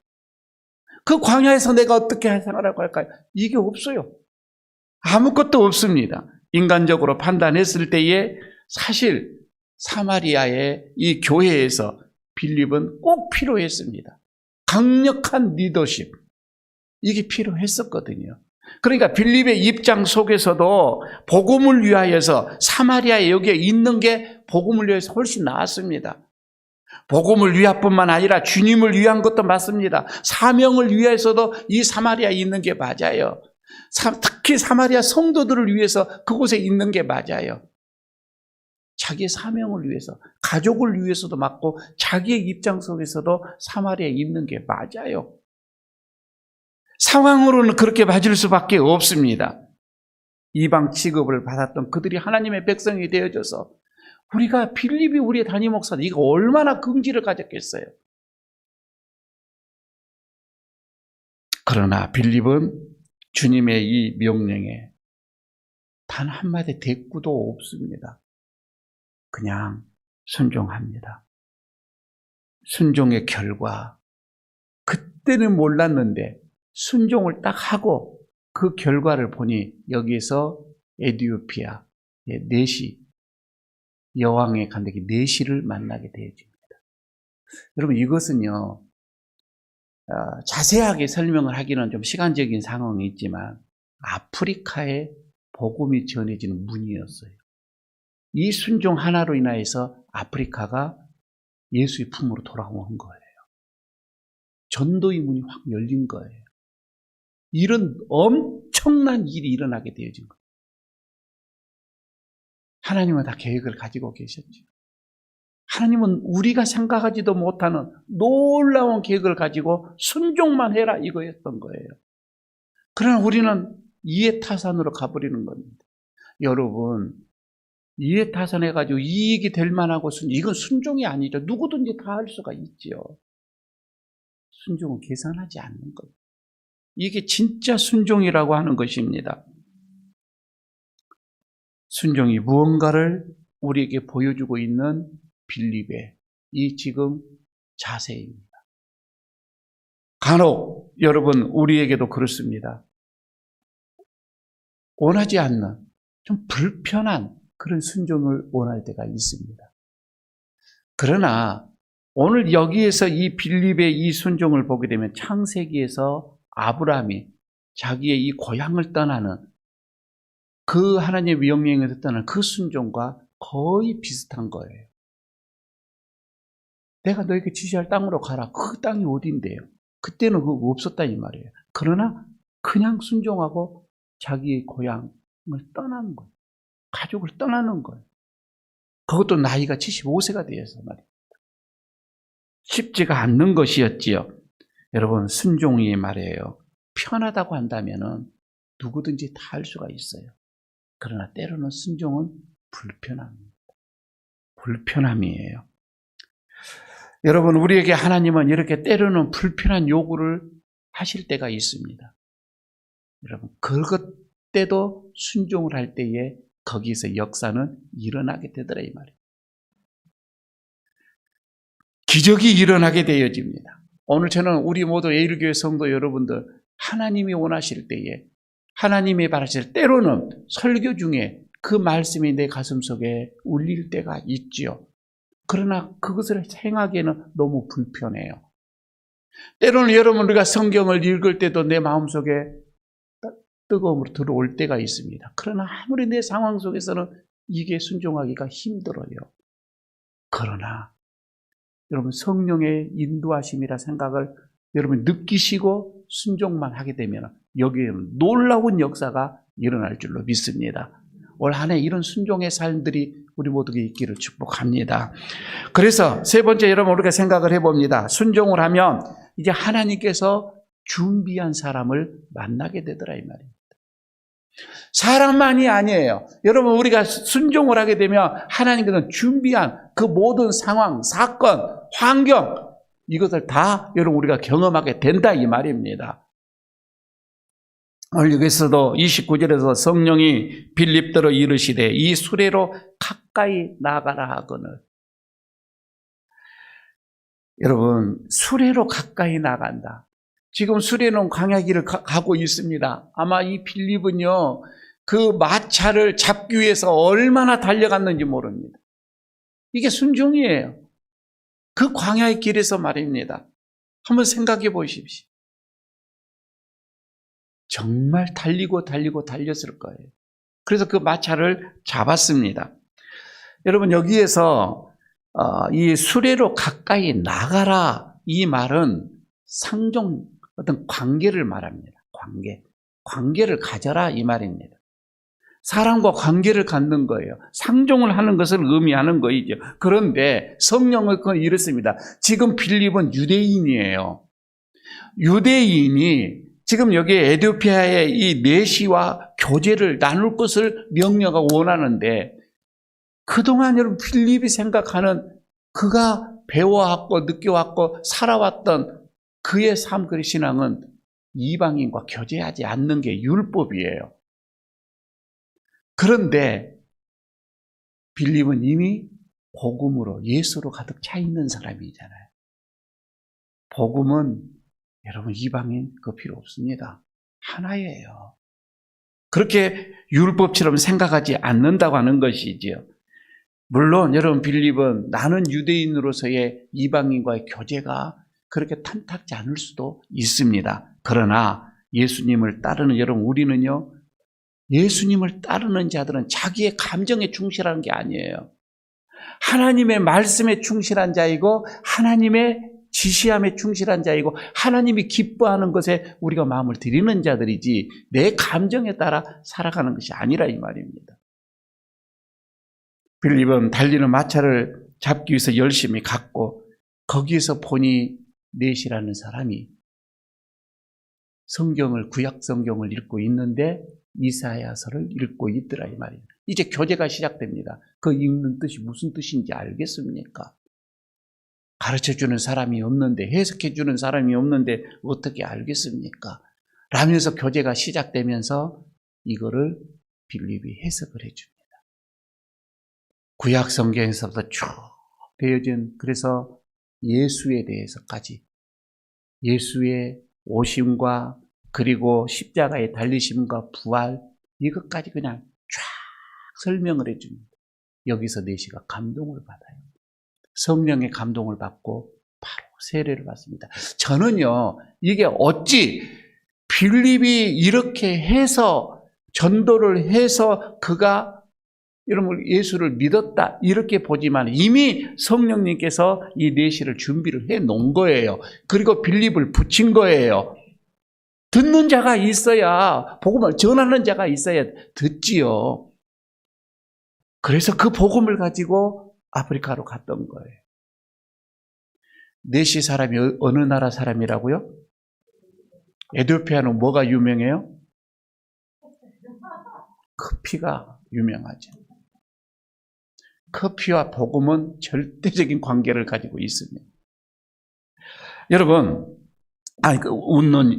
그 광야에서 내가 어떻게 생활하고 할까요? 이게 없어요. 아무것도 없습니다. 인간적으로 판단했을 때에 사실 사마리아의 이 교회에서 빌립은 꼭 필요했습니다. 강력한 리더십. 이게 필요했었거든요. 그러니까 빌립의 입장 속에서도 복음을 위하여서 사마리아에 여기에 있는 게 복음을 위해서 훨씬 나았습니다. 복음을 위하뿐만 아니라 주님을 위한 것도 맞습니다. 사명을 위해서도 이 사마리아에 있는 게 맞아요. 특히 사마리아 성도들을 위해서 그곳에 있는 게 맞아요. 자기의 사명을 위해서, 가족을 위해서도 맞고 자기의 입장 속에서도 사마리아에 있는 게 맞아요. 상황으로는 그렇게 맞을 수밖에 없습니다. 이방 취급을 받았던 그들이 하나님의 백성이 되어져서 우리가 빌립이 우리의 담임 목사다. 이거 얼마나 긍지를 가졌겠어요. 그러나 빌립은 주님의 이 명령에 단 한마디 대꾸도 없습니다. 그냥 순종합니다. 순종의 결과, 그때는 몰랐는데 순종을 딱 하고 그 결과를 보니 여기에서 에티오피아 네시 여왕의 간대기 네시를 만나게 되어집니다. 여러분, 이것은요 자세하게 설명을 하기는 좀 시간적인 상황이 있지만 아프리카에 복음이 전해지는 문이었어요. 이 순종 하나로 인하여서 아프리카가 예수의 품으로 돌아온 거예요. 전도의 문이 확 열린 거예요. 이런 엄청난 일이 일어나게 되어진 거예요. 하나님은 다 계획을 가지고 계셨죠. 하나님은 우리가 생각하지도 못하는 놀라운 계획을 가지고 순종만 해라 이거였던 거예요. 그러나 우리는 이해타산으로 가버리는 겁니다. 여러분, 이해타산해가지고 이익이 될 만하고 이건 순종이 아니죠. 누구든지 다 할 수가 있지요. 순종은 계산하지 않는 것. 이게 진짜 순종이라고 하는 것입니다. 순종이 무언가를 우리에게 보여주고 있는 빌립의 이 지금 자세입니다. 간혹 여러분 우리에게도 그렇습니다. 원하지 않는 좀 불편한 그런 순종을 원할 때가 있습니다. 그러나 오늘 여기에서 이 빌립의 이 순종을 보게 되면 창세기에서 아브라함이 자기의 이 고향을 떠나는 그 하나님의 명령에서 떠나는 그 순종과 거의 비슷한 거예요. 내가 너에게 지시할 땅으로 가라. 그 땅이 어딘데요? 그때는 그거 없었다 이 말이에요. 그러나 그냥 순종하고 자기의 고향을 떠나는 거예요. 가족을 떠나는 거예요. 그것도 나이가 75세가 되어서 말이에요. 쉽지가 않는 것이었지요. 여러분, 순종이 말이에요. 편하다고 한다면은 누구든지 다 할 수가 있어요. 그러나 때로는 순종은 불편합니다. 불편함이에요. 여러분, 우리에게 하나님은 이렇게 때로는 불편한 요구를 하실 때가 있습니다. 여러분, 그것때도 순종을 할 때에 거기서 역사는 일어나게 되더라 이 말이에요. 기적이 일어나게 되어집니다. 오늘 저는 우리 모두 예일교회 성도 여러분들, 하나님이 원하실 때에, 하나님이 바라실 때로는 설교 중에 그 말씀이 내 가슴 속에 울릴 때가 있지요. 그러나 그것을 행하기에는 너무 불편해요. 때로는 여러분, 우리가 성경을 읽을 때도 내 마음속에 뜨거움으로 들어올 때가 있습니다. 그러나 아무리 내 상황 속에서는 이게 순종하기가 힘들어요. 그러나 여러분, 성령의 인도하심이라 생각을 여러분 느끼시고 순종만 하게 되면 여기에는 놀라운 역사가 일어날 줄로 믿습니다. 올 한 해 이런 순종의 삶들이 우리 모두에게 있기를 축복합니다. 그래서 세 번째, 여러분 우리가 생각을 해봅니다. 순종을 하면 이제 하나님께서 준비한 사람을 만나게 되더라 이 말입니다. 사람만이 아니에요. 여러분, 우리가 순종을 하게 되면 하나님께서 준비한 그 모든 상황, 사건, 환경, 이것을 다 여러분 우리가 경험하게 된다 이 말입니다. 오늘 여기서도 29절에서 성령이 빌립더러 이르시되 이 수레로 가까이 나가라 하거늘. 여러분, 수레로 가까이 나간다. 지금 수레는 광야길을 가고 있습니다. 아마 이 빌립은요, 그 마차를 잡기 위해서 얼마나 달려갔는지 모릅니다. 이게 순종이에요. 그 광야의 길에서 말입니다. 한번 생각해 보십시오. 정말 달렸을 거예요. 그래서 그 마차를 잡았습니다. 여러분, 여기에서 이 수레로 가까이 나가라, 이 말은 상종, 어떤 관계를 말합니다. 관계를 가져라 이 말입니다. 사람과 관계를 갖는 거예요. 상종을 하는 것을 의미하는 거이죠. 그런데 성령은 그건 이렇습니다. 지금 빌립은 유대인이에요. 유대인이 지금 여기 에디오피아의 이 내시와 교제를 나눌 것을 명령하고 원하는데, 그동안 여러분 빌립이 생각하는 그가 배워왔고 느껴왔고 살아왔던 그의 삶, 그의 신앙은 이방인과 교제하지 않는 게 율법이에요. 그런데 빌립은 이미 복음으로, 예수로 가득 차 있는 사람이잖아요. 복음은 여러분 이방인 그 필요 없습니다. 하나예요. 그렇게 율법처럼 생각하지 않는다고 하는 것이지요. 물론 여러분 빌립은 나는 유대인으로서의 이방인과의 교제가 그렇게 탐탁지 않을 수도 있습니다. 그러나 예수님을 따르는 여러분, 우리는요, 예수님을 따르는 자들은 자기의 감정에 충실하는 게 아니에요. 하나님의 말씀에 충실한 자이고 하나님의 지시함에 충실한 자이고 하나님이 기뻐하는 것에 우리가 마음을 드리는 자들이지 내 감정에 따라 살아가는 것이 아니라 이 말입니다. 빌립은 달리는 마차를 잡기 위해서 열심히 갔고, 거기에서 보니 넷이라는 사람이 성경을, 구약 성경을 읽고 있는데 이사야서를 읽고 있더라 이 말이에요. 이제 교제가 시작됩니다. 그 읽는 뜻이 무슨 뜻인지 알겠습니까? 가르쳐주는 사람이 없는데, 해석해주는 사람이 없는데 어떻게 알겠습니까? 라면서 교제가 시작되면서 이거를 빌립이 해석을 해줍니다. 구약 성경에서부터 쭉 되어진, 그래서 예수에 대해서까지, 예수의 오심과 그리고 십자가의 달리심과 부활, 이것까지 그냥 쫙 설명을 해줍니다. 여기서 내시가 감동을 받아요. 성령의 감동을 받고 바로 세례를 받습니다. 저는요, 이게 어찌 빌립이 이렇게 해서 전도를 해서 그가 여러분 예수를 믿었다 이렇게 보지만 이미 성령님께서 이 내시를 준비를 해 놓은 거예요. 그리고 빌립을 붙인 거예요. 듣는 자가 있어야, 복음을 전하는 자가 있어야 듣지요. 그래서 그 복음을 가지고 아프리카로 갔던 거예요. 네시 사람이 어느 나라 사람이라고요? 에티오피아는 뭐가 유명해요? 커피가 유명하죠. 커피와 복음은 절대적인 관계를 가지고 있습니다. 여러분,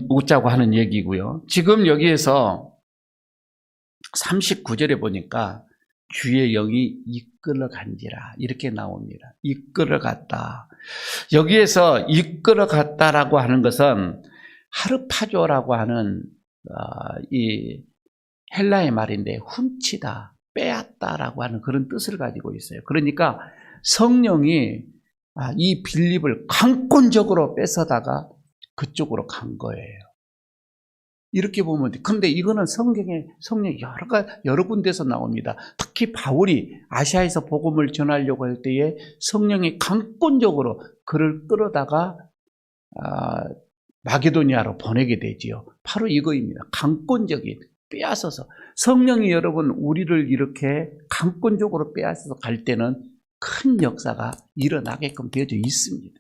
웃자고 하는 얘기고요. 지금 여기에서 39절에 보니까 주의 영이 이끌어간지라 이렇게 나옵니다. 이끌어갔다. 여기에서 이끌어갔다라고 하는 것은 하르파조라고 하는 이 헬라의 말인데 훔치다, 빼앗다라고 하는 그런 뜻을 가지고 있어요. 그러니까 성령이 이 빌립을 강권적으로 뺏어다가 그쪽으로 간 거예요. 이렇게 보면 돼. 그런데 이거는 성경에 여러 군데서 나옵니다. 특히 바울이 아시아에서 복음을 전하려고 할 때에 성령이 강권적으로 그를 끌어다가 마게도니아로 보내게 되지요. 바로 이거입니다. 강권적인 빼앗아서 성령이 여러분 우리를 이렇게 강권적으로 빼앗아서 갈 때는 큰 역사가 일어나게끔 되어져 있습니다.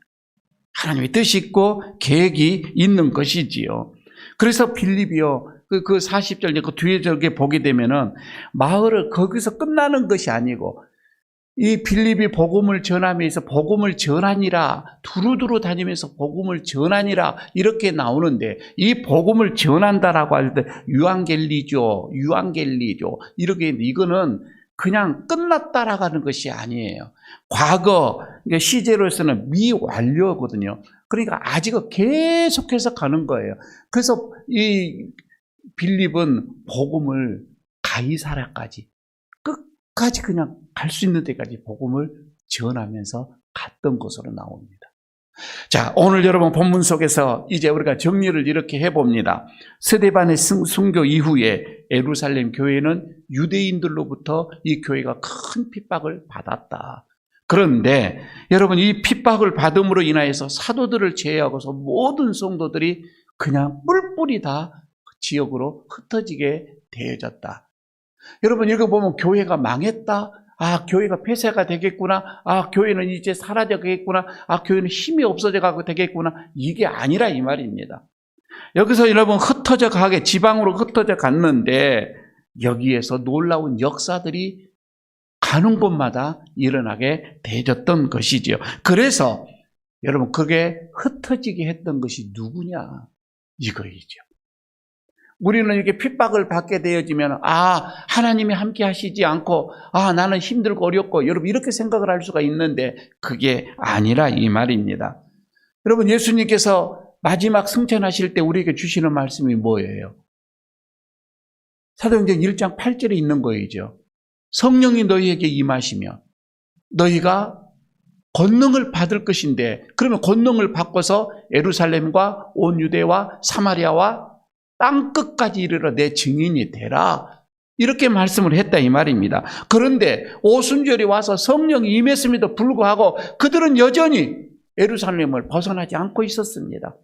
하나님의 뜻이 있고 계획이 있는 것이지요. 그래서 빌립이요, 그 40절, 그 뒤에 저게 보게 되면은, 마을을 거기서 끝나는 것이 아니고, 이 빌립이 복음을 전하면서 복음을 전하니라, 두루두루 다니면서 복음을 전하니라, 이렇게 나오는데, 이 복음을 전한다라고 할 때, 유앙겔리죠, 이렇게, 이거는 그냥 끝났다라고 하는 것이 아니에요. 과거, 시제로서는 미완료거든요. 그러니까 아직은 계속해서 가는 거예요. 그래서 이 빌립은 복음을 가이사라까지 끝까지 그냥 갈 수 있는 데까지 복음을 전하면서 갔던 것으로 나옵니다. 자, 오늘 여러분 본문 속에서 이제 우리가 정리를 이렇게 해봅니다. 스데반의 순교 이후에 예루살렘 교회는 유대인들로부터 이 교회가 큰 핍박을 받았다. 그런데 여러분 이 핍박을 받음으로 인하여서 사도들을 제외하고서 모든 성도들이 그냥 뿔뿔이 다 지역으로 흩어지게 되어졌다. 여러분 이거 보면 교회가 망했다. 교회가 폐쇄가 되겠구나. 교회는 이제 사라져가겠구나. 교회는 힘이 없어져 가고 되겠구나. 이게 아니라 이 말입니다. 여기서 여러분 흩어져 가게 지방으로 흩어져 갔는데 여기에서 놀라운 역사들이 가는 곳마다 일어나게 되어졌던 것이지요. 그래서 여러분 그게 흩어지게 했던 것이 누구냐? 이거이죠. 우리는 이렇게 핍박을 받게 되어지면 하나님이 함께 하시지 않고 나는 힘들고 어렵고 여러분 이렇게 생각을 할 수가 있는데 그게 아니라 이 말입니다. 여러분 예수님께서 마지막 승천하실 때 우리에게 주시는 말씀이 뭐예요? 사도행전 1장 8절에 있는 거이죠. 성령이 너희에게 임하시면 너희가 권능을 받을 것인데 그러면 권능을 받고서 예루살렘과 온 유대와 사마리아와 땅끝까지 이르러 내 증인이 되라. 이렇게 말씀을 했다 이 말입니다. 그런데 오순절이 와서 성령이 임했음에도 불구하고 그들은 여전히 예루살렘을 벗어나지 않고 있었습니다.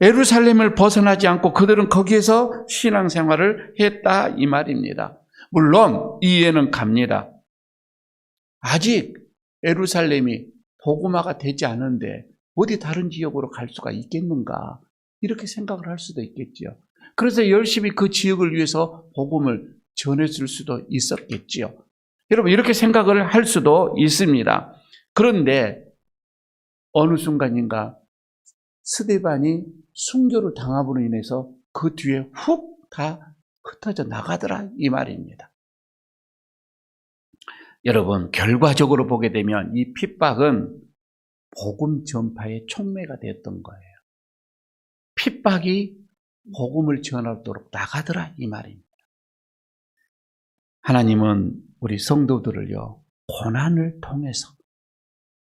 예루살렘을 벗어나지 않고 그들은 거기에서 신앙생활을 했다 이 말입니다. 물론 이해는 갑니다. 아직 예루살렘이 복음화가 되지 않은데 어디 다른 지역으로 갈 수가 있겠는가? 이렇게 생각을 할 수도 있겠지요. 그래서 열심히 그 지역을 위해서 복음을 전해줄 수도 있었겠지요. 여러분 이렇게 생각을 할 수도 있습니다. 그런데 어느 순간인가 스데반이 순교를 당함으로 인해서 그 뒤에 훅 다 흩어져 나가더라 이 말입니다. 여러분 결과적으로 보게 되면 이 핍박은 복음 전파의 촉매가 되었던 거예요. 핍박이 복음을 전하도록 나가더라 이 말입니다. 하나님은 우리 성도들을요 고난을 통해서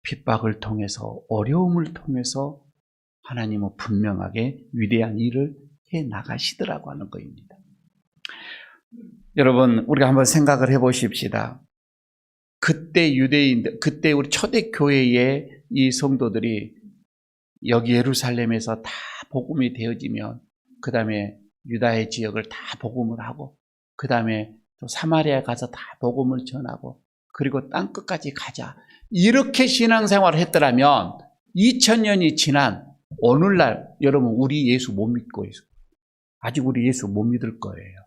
핍박을 통해서 어려움을 통해서 하나님은 분명하게 위대한 일을 해 나가시더라고 하는 것입니다. 여러분 우리가 한번 생각을 해 보십시다. 그때 유대인들, 그때 우리 초대교회의 이 성도들이 여기 예루살렘에서 다 복음이 되어지면 그 다음에 유다의 지역을 다 복음을 하고 그 다음에 또 사마리아에 가서 다 복음을 전하고 그리고 땅끝까지 가자. 이렇게 신앙생활을 했더라면 2000년이 지난 오늘날 여러분 우리 예수 못 믿고 있어요. 아직 우리 예수 못 믿을 거예요.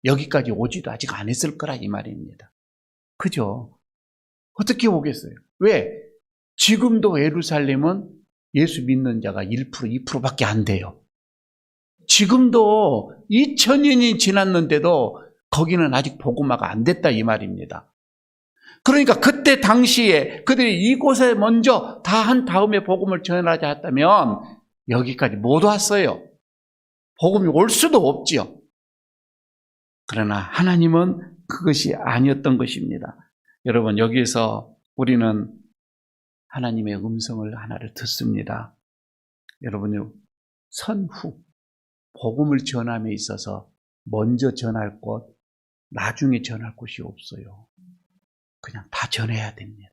여기까지 오지도 아직 안 했을 거라 이 말입니다. 그죠? 어떻게 오겠어요? 왜? 지금도 예루살렘은 예수 믿는 자가 1%, 2%밖에 안 돼요. 지금도 2000년이 지났는데도 거기는 아직 복음화가 안 됐다 이 말입니다. 그러니까 그때 당시에 그들이 이곳에 먼저 다 한 다음에 복음을 전하자 했다면 여기까지 못 왔어요. 복음이 올 수도 없지요. 그러나 하나님은 그것이 아니었던 것입니다. 여러분 여기에서 우리는 하나님의 음성을 하나를 듣습니다. 여러분이 선후 복음을 전함에 있어서 먼저 전할 것, 나중에 전할 곳이 없어요. 그냥 다 전해야 됩니다.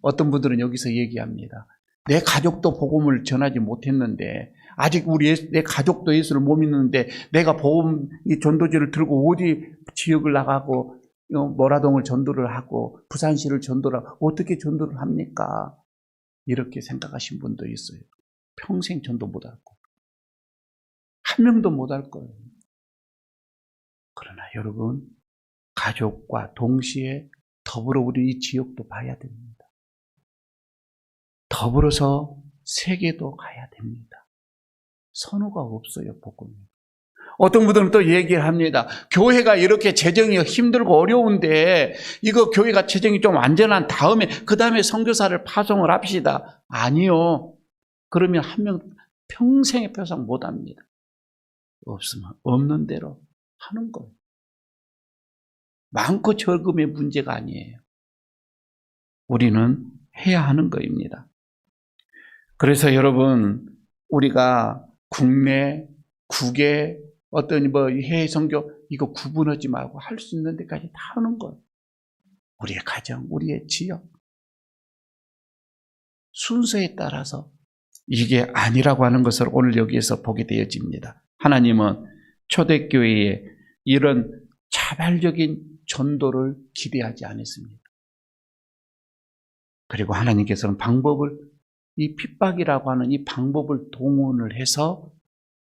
어떤 분들은 여기서 얘기합니다. 내 가족도 복음을 전하지 못했는데 아직 내 가족도 예수를 못 믿는데 내가 복음 이 전도지를 들고 어디 지역을 나가고 모라동을 전도를 하고 부산시를 전도를 하고 어떻게 전도를 합니까? 이렇게 생각하신 분도 있어요. 평생 전도 못할 거. 한 명도 못할 거예요. 그러나 여러분 가족과 동시에 더불어 우리 이 지역도 봐야 됩니다. 더불어서 세계도 가야 됩니다. 선호가 없어요, 복음이. 어떤 분들은 또 얘기를 합니다. 교회가 이렇게 재정이 힘들고 어려운데 이거 교회가 재정이 좀 안전한 다음에 그 다음에 선교사를 파송을 합시다. 아니요. 그러면 한 명 평생에 파송 못합니다. 없으면 없는 대로 하는 거예요. 많고 적음의 문제가 아니에요. 우리는 해야 하는 거입니다. 그래서 여러분 우리가 국내, 국외, 어떤 해외 선교 이거 구분하지 말고 할 수 있는 데까지 다 하는 거예요. 우리의 가정, 우리의 지역 순서에 따라서 이게 아니라고 하는 것을 오늘 여기에서 보게 되어집니다. 하나님은 초대교회에 이런 자발적인 전도를 기대하지 않았습니다. 그리고 하나님께서는 이 핍박이라고 하는 이 방법을 동원을 해서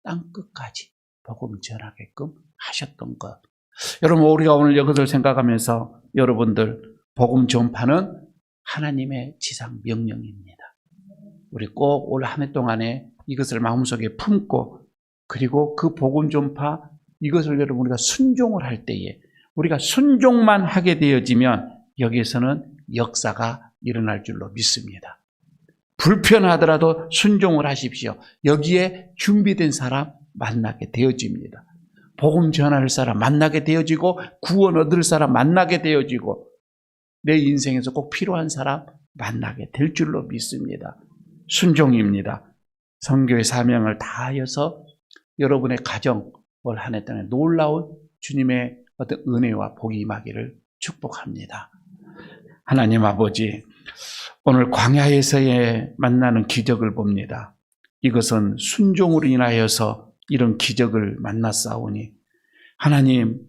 땅끝까지 복음을 전하게끔 하셨던 것. 여러분 우리가 오늘 이것을 생각하면서 여러분들 복음 전파는 하나님의 지상 명령입니다. 우리 꼭 올 한 해 동안에 이것을 마음속에 품고 그리고 그 복음 전파 이것을 여러분 우리가 순종을 할 때에 우리가 순종만 하게 되어지면 여기에서는 역사가 일어날 줄로 믿습니다. 불편하더라도 순종을 하십시오. 여기에 준비된 사람 만나게 되어집니다. 복음 전할 사람 만나게 되어지고 구원 얻을 사람 만나게 되어지고 내 인생에서 꼭 필요한 사람 만나게 될 줄로 믿습니다. 순종입니다. 선교의 사명을 다하여서 여러분의 가정 올 한 해 동안 놀라운 주님의 어떤 은혜와 복이 임하기를 축복합니다. 하나님 아버지, 오늘 광야에서의 만나는 기적을 봅니다. 이것은 순종으로 인하여서 이런 기적을 만났사오니 하나님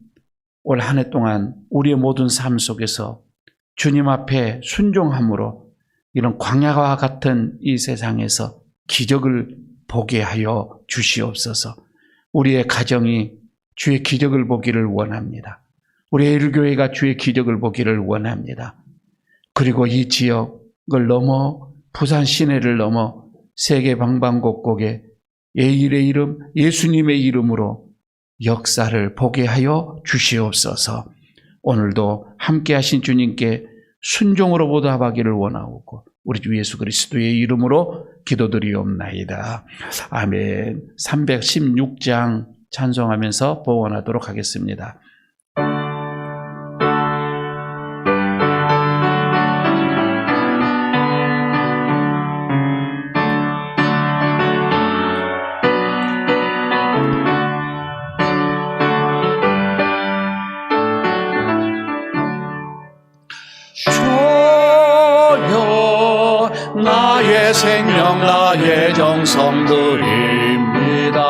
올 한 해 동안 우리의 모든 삶 속에서 주님 앞에 순종함으로 이런 광야와 같은 이 세상에서 기적을 보게 하여 주시옵소서. 우리의 가정이 주의 기적을 보기를 원합니다. 우리의 일교회가 주의 기적을 보기를 원합니다. 그리고 이 지역을 넘어 부산 시내를 넘어 세계 방방곡곡에 예일의 이름 예수님의 이름으로 역사를 보게 하여 주시옵소서. 오늘도 함께 하신 주님께 순종으로 보답하기를 원하오고 우리 주 예수 그리스도의 이름으로 기도드리옵나이다. 아멘. 316장 찬송하면서 봉헌하도록 하겠습니다. 나의 생명 나의 정성 드립니다.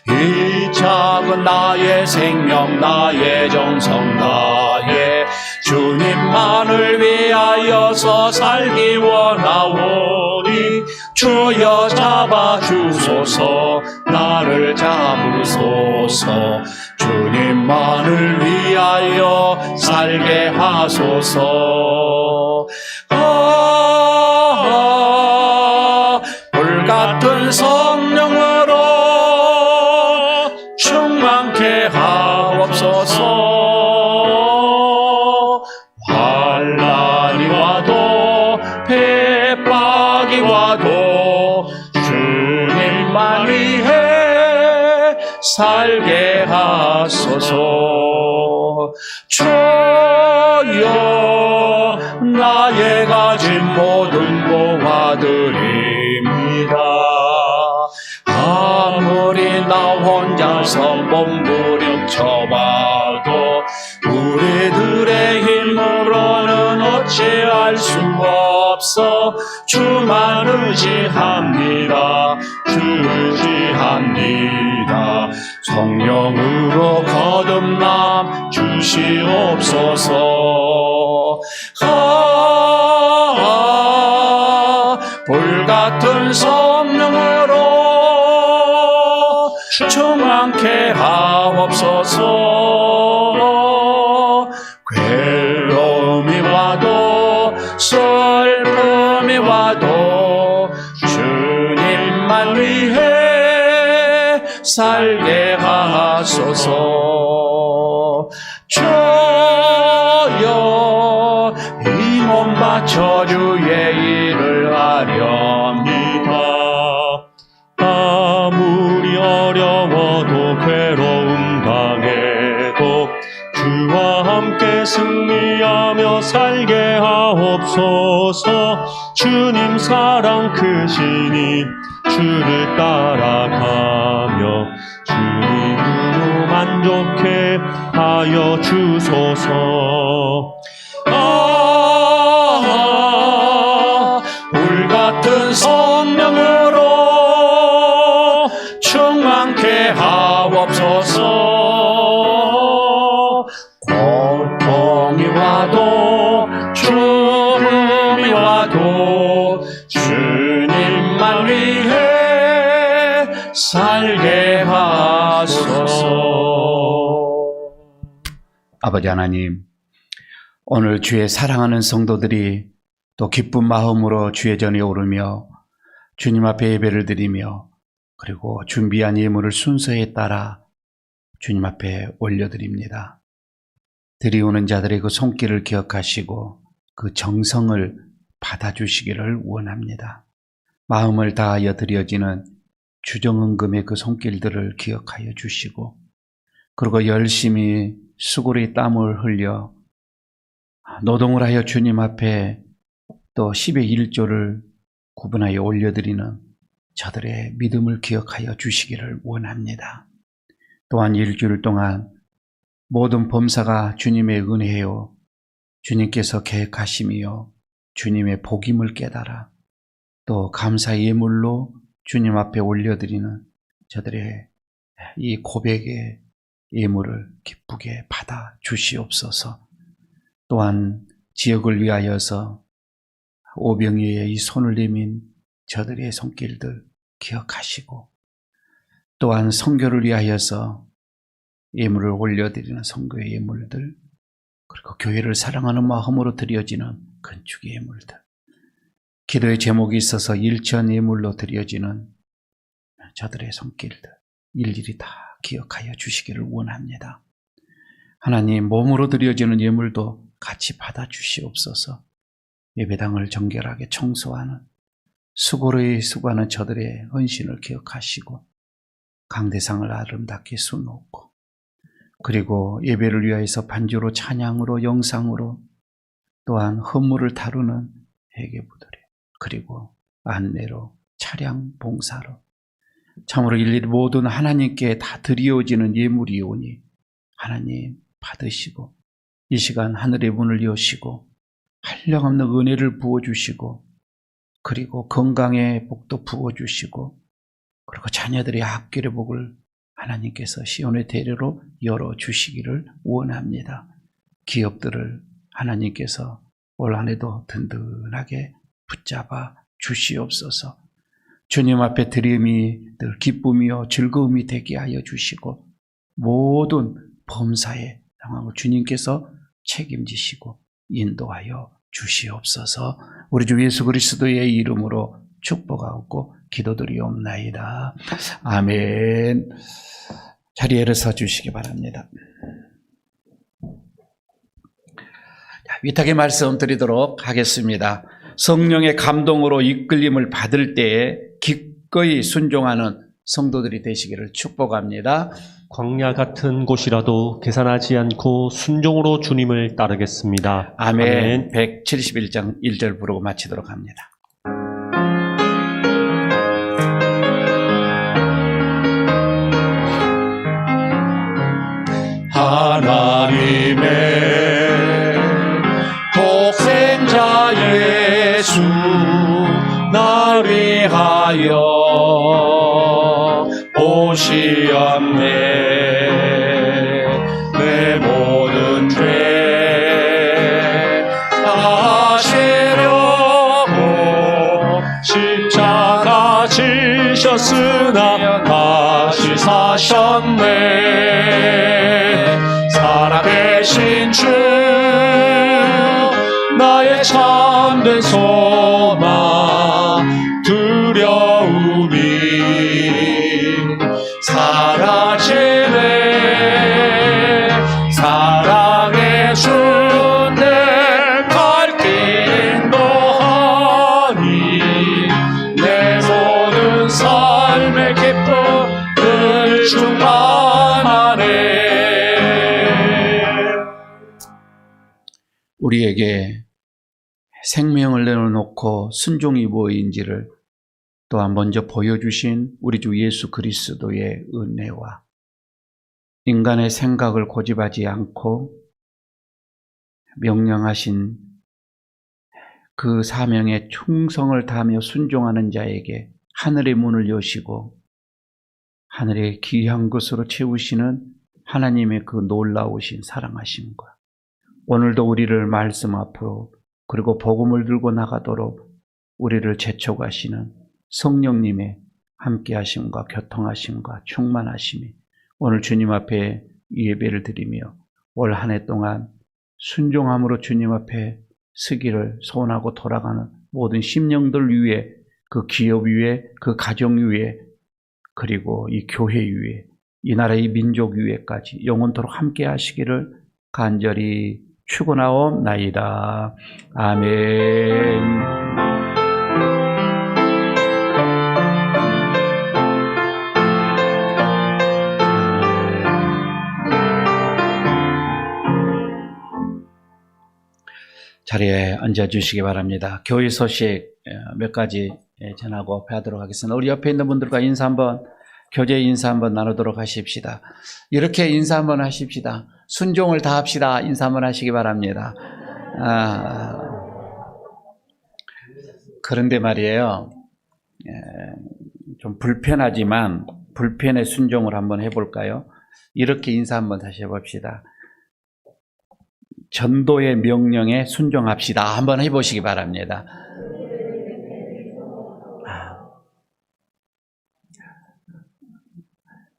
이 작은 나의 생명 나의 정성 나의 주님 주님만을 위하여서 살기 원하오니 주여 잡아주소서 나를 잡으소서 주님만을 위하여 살게 하소서. 불같은 성령으로 충만케 하옵소서. 환난이 와도 핍박이 와도 주님만 위해 살게 하소서. 주여 나의 가진 모든 보화들입니다. 아무리 나 혼자서 몸부림쳐봐도 우리들의 힘으로는 어찌할 수 없어. 주만 의지합니다. 주 의지합니다. 성령으로 거듭남 주시옵소서. 불같은 성령으로 충만케 하옵소서. 괴로움이 와도 슬픔이 와도 주님만 위해 살게 하소서. 주여 이 몸 바쳐 주의 일을 하렵니다. 아무리 어려워도 괴로움 당해도 주와 함께 승리하며 살게 하옵소서. 주님 사랑 크시니 주를 따라가며 주님으로 만족해 하여 주소서. 불같은 성령으로 충만케 하옵소서. 고통이 와도 죽음이 와도 주님만 위해 살게 하소서. 아버지 하나님, 오늘 주의 사랑하는 성도들이 또 기쁜 마음으로 주의 전에 오르며 주님 앞에 예배를 드리며 그리고 준비한 예물을 순서에 따라 주님 앞에 올려드립니다. 드리오는 자들의 그 손길을 기억하시고 그 정성을 받아주시기를 원합니다. 마음을 다하여 드려지는 주정헌금의 그 손길들을 기억하여 주시고 그리고 열심히 수고의 땀을 흘려 노동을 하여 주님 앞에 또 10의 1조를 구분하여 올려드리는 저들의 믿음을 기억하여 주시기를 원합니다. 또한 일주일 동안 모든 범사가 주님의 은혜요 주님께서 계획하심이요 주님의 복임을 깨달아 또 감사의 예물로 주님 앞에 올려드리는 저들의 이 고백의 예물을 기쁘게 받아 주시옵소서. 또한 지역을 위하여서 오병이의 이 손을 내민 저들의 손길들 기억하시고 또한 선교를 위하여서 예물을 올려드리는 선교의 예물들 그리고 교회를 사랑하는 마음으로 드려지는 건축의 예물들 기도의 제목이 있어서 일천 예물로 드려지는 저들의 손길들 일일이 다 기억하여 주시기를 원합니다. 하나님 몸으로 드려지는 예물도 같이 받아 주시옵소서. 예배당을 정결하게 청소하는 수고를 수고하는 저들의 헌신을 기억하시고 강대상을 아름답게 수놓고 그리고 예배를 위하여서 반주로 찬양으로 영상으로 또한 헌물을 다루는 회개부들이 그리고 안내로 차량 봉사로 참으로 일일이 모든 하나님께 다 드리어지는 예물이오니 하나님 받으시고 이 시간 하늘의 문을 여시고 한량없는 은혜를 부어주시고 그리고 건강의 복도 부어주시고 그리고 자녀들의 학교의 복을 하나님께서 시온의 대로로 열어주시기를 원합니다. 기업들을 하나님께서 올 한 해도 든든하게 붙잡아 주시옵소서. 주님 앞에 드림이 늘 기쁨이요 즐거움이 되게 하여 주시고 모든 범사의 상황을 주님께서 책임지시고 인도하여 주시옵소서. 우리 주 예수 그리스도의 이름으로 축복하고 기도드리옵나이다. 아멘. 자리에 일어서 주시기 바랍니다. 위탁의 말씀 드리도록 하겠습니다. 성령의 감동으로 이끌림을 받을 때에 기꺼이 순종하는 성도들이 되시기를 축복합니다. 광야 같은 곳이라도 계산하지 않고 순종으로 주님을 따르겠습니다. 아멘. 171장 1절 부르고 마치도록 합니다. 하나님의 독생자 예수 날 위하여 오시었네. 내 모든 죄 사시려고 십자가 지셨으나 다시 사셨네. 살아계신 주 나의 참된 소망 두려움이 사라지네. 사랑의 주 내 갈 길 인도하니 내 모든 삶의 기쁨을 충만하네. 우리에게 생명을 내어놓고 순종이 무엇인지를 또한 먼저 보여주신 우리 주 예수 그리스도의 은혜와 인간의 생각을 고집하지 않고 명령하신 그 사명에 충성을 다하며 순종하는 자에게 하늘의 문을 여시고 하늘의 귀한 것으로 채우시는 하나님의 그 놀라우신 사랑하심과 오늘도 우리를 말씀 앞으로 그리고 복음을 들고 나가도록 우리를 재촉하시는 성령님의 함께하심과 교통하심과 충만하심이 오늘 주님 앞에 예배를 드리며 올 한 해 동안 순종함으로 주님 앞에 서기를 소원하고 돌아가는 모든 심령들 위에 그 기업 위에 그 가정 위에 그리고 이 교회 위에 이 나라의 민족 위에까지 영원토록 함께 하시기를 간절히 축원하옵나이다. 아멘. 자리에 앉아주시기 바랍니다. 교회 소식 몇 가지 전하고 배하도록 하겠습니다. 우리 옆에 있는 분들과 인사 한번, 교제 인사 한번 나누도록 하십시다. 이렇게 인사 한번 하십시다. 순종을 다합시다. 인사 한번 하시기 바랍니다. 그런데 말이에요. 좀 불편하지만 불편의 순종을 한번 해볼까요? 이렇게 인사 한번 다시 해봅시다. 전도의 명령에 순종합시다. 한번 해보시기 바랍니다.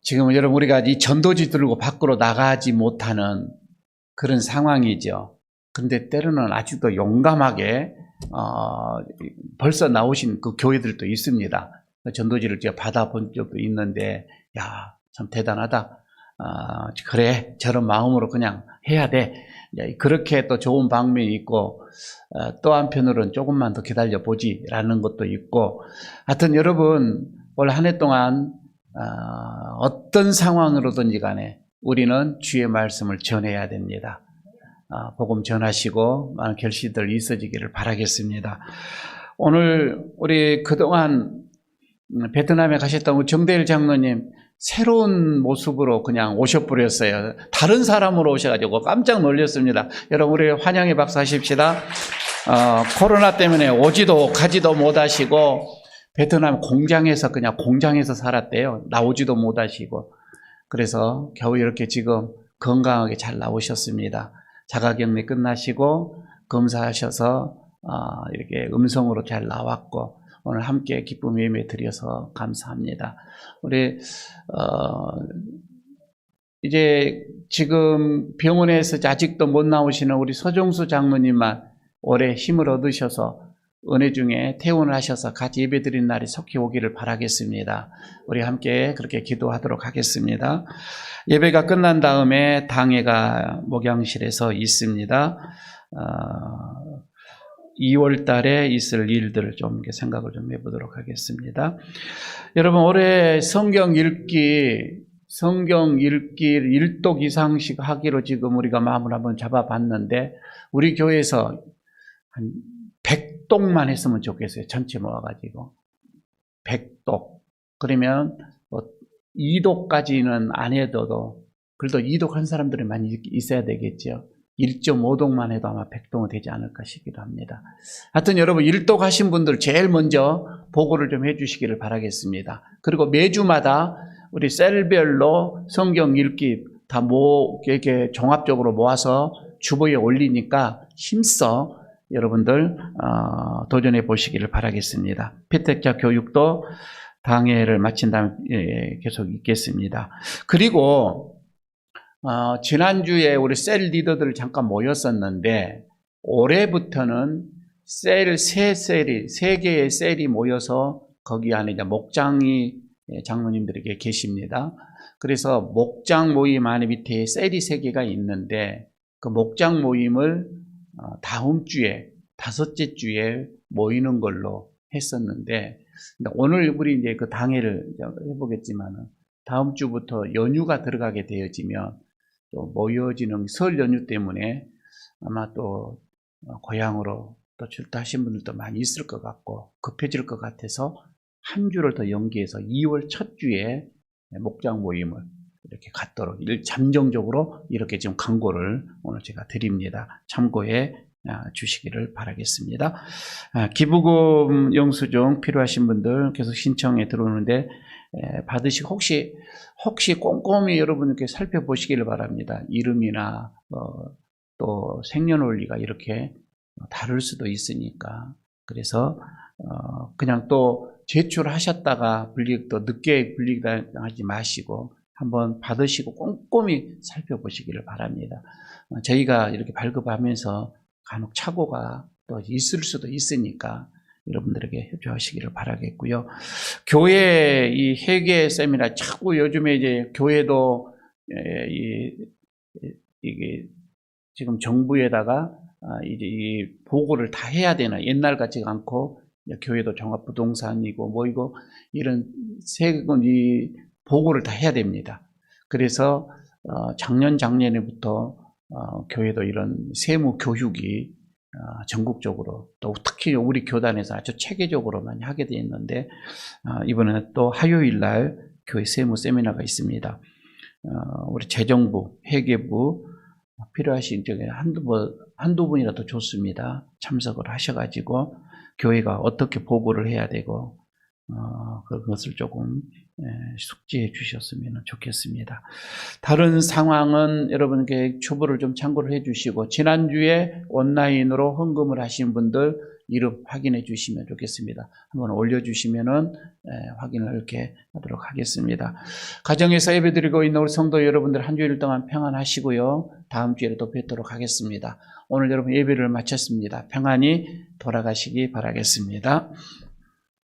지금 여러분 우리가 이 전도지 들고 밖으로 나가지 못하는 그런 상황이죠. 그런데 때로는 아직도 용감하게 벌써 나오신 그 교회들도 있습니다. 전도지를 제가 받아본 적도 있는데 야, 참 대단하다. 그래, 저런 마음으로 그냥 해야 돼. 그렇게 또 좋은 방면이 있고 또 한편으로는 조금만 더 기다려보지 라는 것도 있고 하여튼 여러분 올 한 해 동안 어떤 상황으로든지 간에 우리는 주의 말씀을 전해야 됩니다. 복음 전하시고 많은 결실들 있어지기를 바라겠습니다. 오늘 우리 그동안 베트남에 가셨던 우리 정대일 장로님 새로운 모습으로 그냥 오셔버렸어요. 다른 사람으로 오셔가지고 깜짝 놀랐습니다. 여러분 우리 환영의 박수 하십시다. 코로나 때문에 오지도 가지도 못하시고 베트남 공장에서 그냥 공장에서 살았대요. 나오지도 못하시고 그래서 겨우 이렇게 지금 건강하게 잘 나오셨습니다. 자가격리 끝나시고 검사하셔서 이렇게 음성으로 잘 나왔고 오늘 함께 기쁨 예배 드려서 감사합니다. 우리 이제 지금 병원에서 아직도 못 나오시는 우리 서종수 장로님만 올해 힘을 얻으셔서 은혜 중에 퇴원을 하셔서 같이 예배 드린 날이 속히 오기를 바라겠습니다. 우리 함께 그렇게 기도하도록 하겠습니다. 예배가 끝난 다음에 당회가 목양실에서 있습니다. 2월 달에 있을 일들을 좀 생각을 좀 해보도록 하겠습니다. 여러분, 올해 성경 읽기 일독 이상씩 하기로 지금 우리가 마음을 한번 잡아봤는데, 우리 교회에서 한 100독만 했으면 좋겠어요. 전체 모아가지고. 100독. 그러면 2독까지는 안 해도, 그래도 2독 한 사람들이 많이 있어야 되겠죠. 1.5독만 해도 아마 100독은 되지 않을까 싶기도 합니다. 하여튼 여러분, 1독 하신 분들 제일 먼저 보고를 좀 해주시기를 바라겠습니다. 그리고 매주마다 우리 셀별로 성경 읽기 다 이렇게 종합적으로 모아서 주보에 올리니까 힘써 여러분들 도전해 보시기를 바라겠습니다. 피택자 교육도 당회를 마친 다음에 계속 있겠습니다. 그리고 지난주에 우리 셀 리더들 잠깐 모였었는데, 올해부터는 세 개의 셀이 모여서 거기 안에 이제 목장이 장로님들에게 계십니다. 그래서 목장 모임 안에 밑에 셀이 3개가 있는데, 그 목장 모임을 다음 주에 5째 주에 모이는 걸로 했었는데, 오늘 우리 이제 그 당회를 해보겠지만은 다음 주부터 연휴가 들어가게 되어지면 또 모여지는 설 연휴 때문에 아마 또 고향으로 또 출타하신 분들도 많이 있을 것 같고 급해질 것 같아서 한 주를 더 연기해서 2월 첫 주에 목장 모임을 이렇게 갖도록 잠정적으로 이렇게 지금 광고를 오늘 제가 드립니다. 참고해 주시기를 바라겠습니다. 기부금 영수증 필요하신 분들 계속 신청해 들어오는데 받으시고 혹시 꼼꼼히 여러분께 살펴보시기를 바랍니다. 이름이나 또 생년월일가 이렇게 다를 수도 있으니까. 그래서 그냥 또 제출하셨다가 또 늦게 분리하지 마시고 한번 받으시고 꼼꼼히 살펴보시기를 바랍니다. 저희가 이렇게 발급하면서 간혹 착오가 또 있을 수도 있으니까 여러분들에게 협조하시기를 바라겠고요. 교회 이 회계 세미나 자꾸 요즘에 이제 교회도 이게 지금 정부에다가 이제 이 보고를 다 해야 되나, 옛날 같지가 않고 교회도 종합부동산이고 뭐이고 이런 세금 이 보고를 다 해야 됩니다. 그래서 작년부터 교회도 이런 세무 교육이 전국적으로 또 특히 우리 교단에서 아주 체계적으로 많이 하게 되어 있는데, 이번에는 또 화요일 날 교회 세무 세미나가 있습니다. 우리 재정부, 회계부 필요하신 쪽에 한두 분이라도 좋습니다. 참석을 하셔가지고 교회가 어떻게 보고를 해야 되고 그것을 조금 숙지해 주셨으면 좋겠습니다. 다른 상황은 여러분께 주보를 좀 참고를 해 주시고, 지난주에 온라인으로 헌금을 하신 분들 이름 확인해 주시면 좋겠습니다. 한번 올려주시면은 확인을 이렇게 하도록 하겠습니다. 가정에서 예배드리고 있는 우리 성도 여러분들 한 주일 동안 평안하시고요. 다음 주에 또 뵙도록 하겠습니다. 오늘 여러분 예배를 마쳤습니다. 평안히 돌아가시기 바라겠습니다.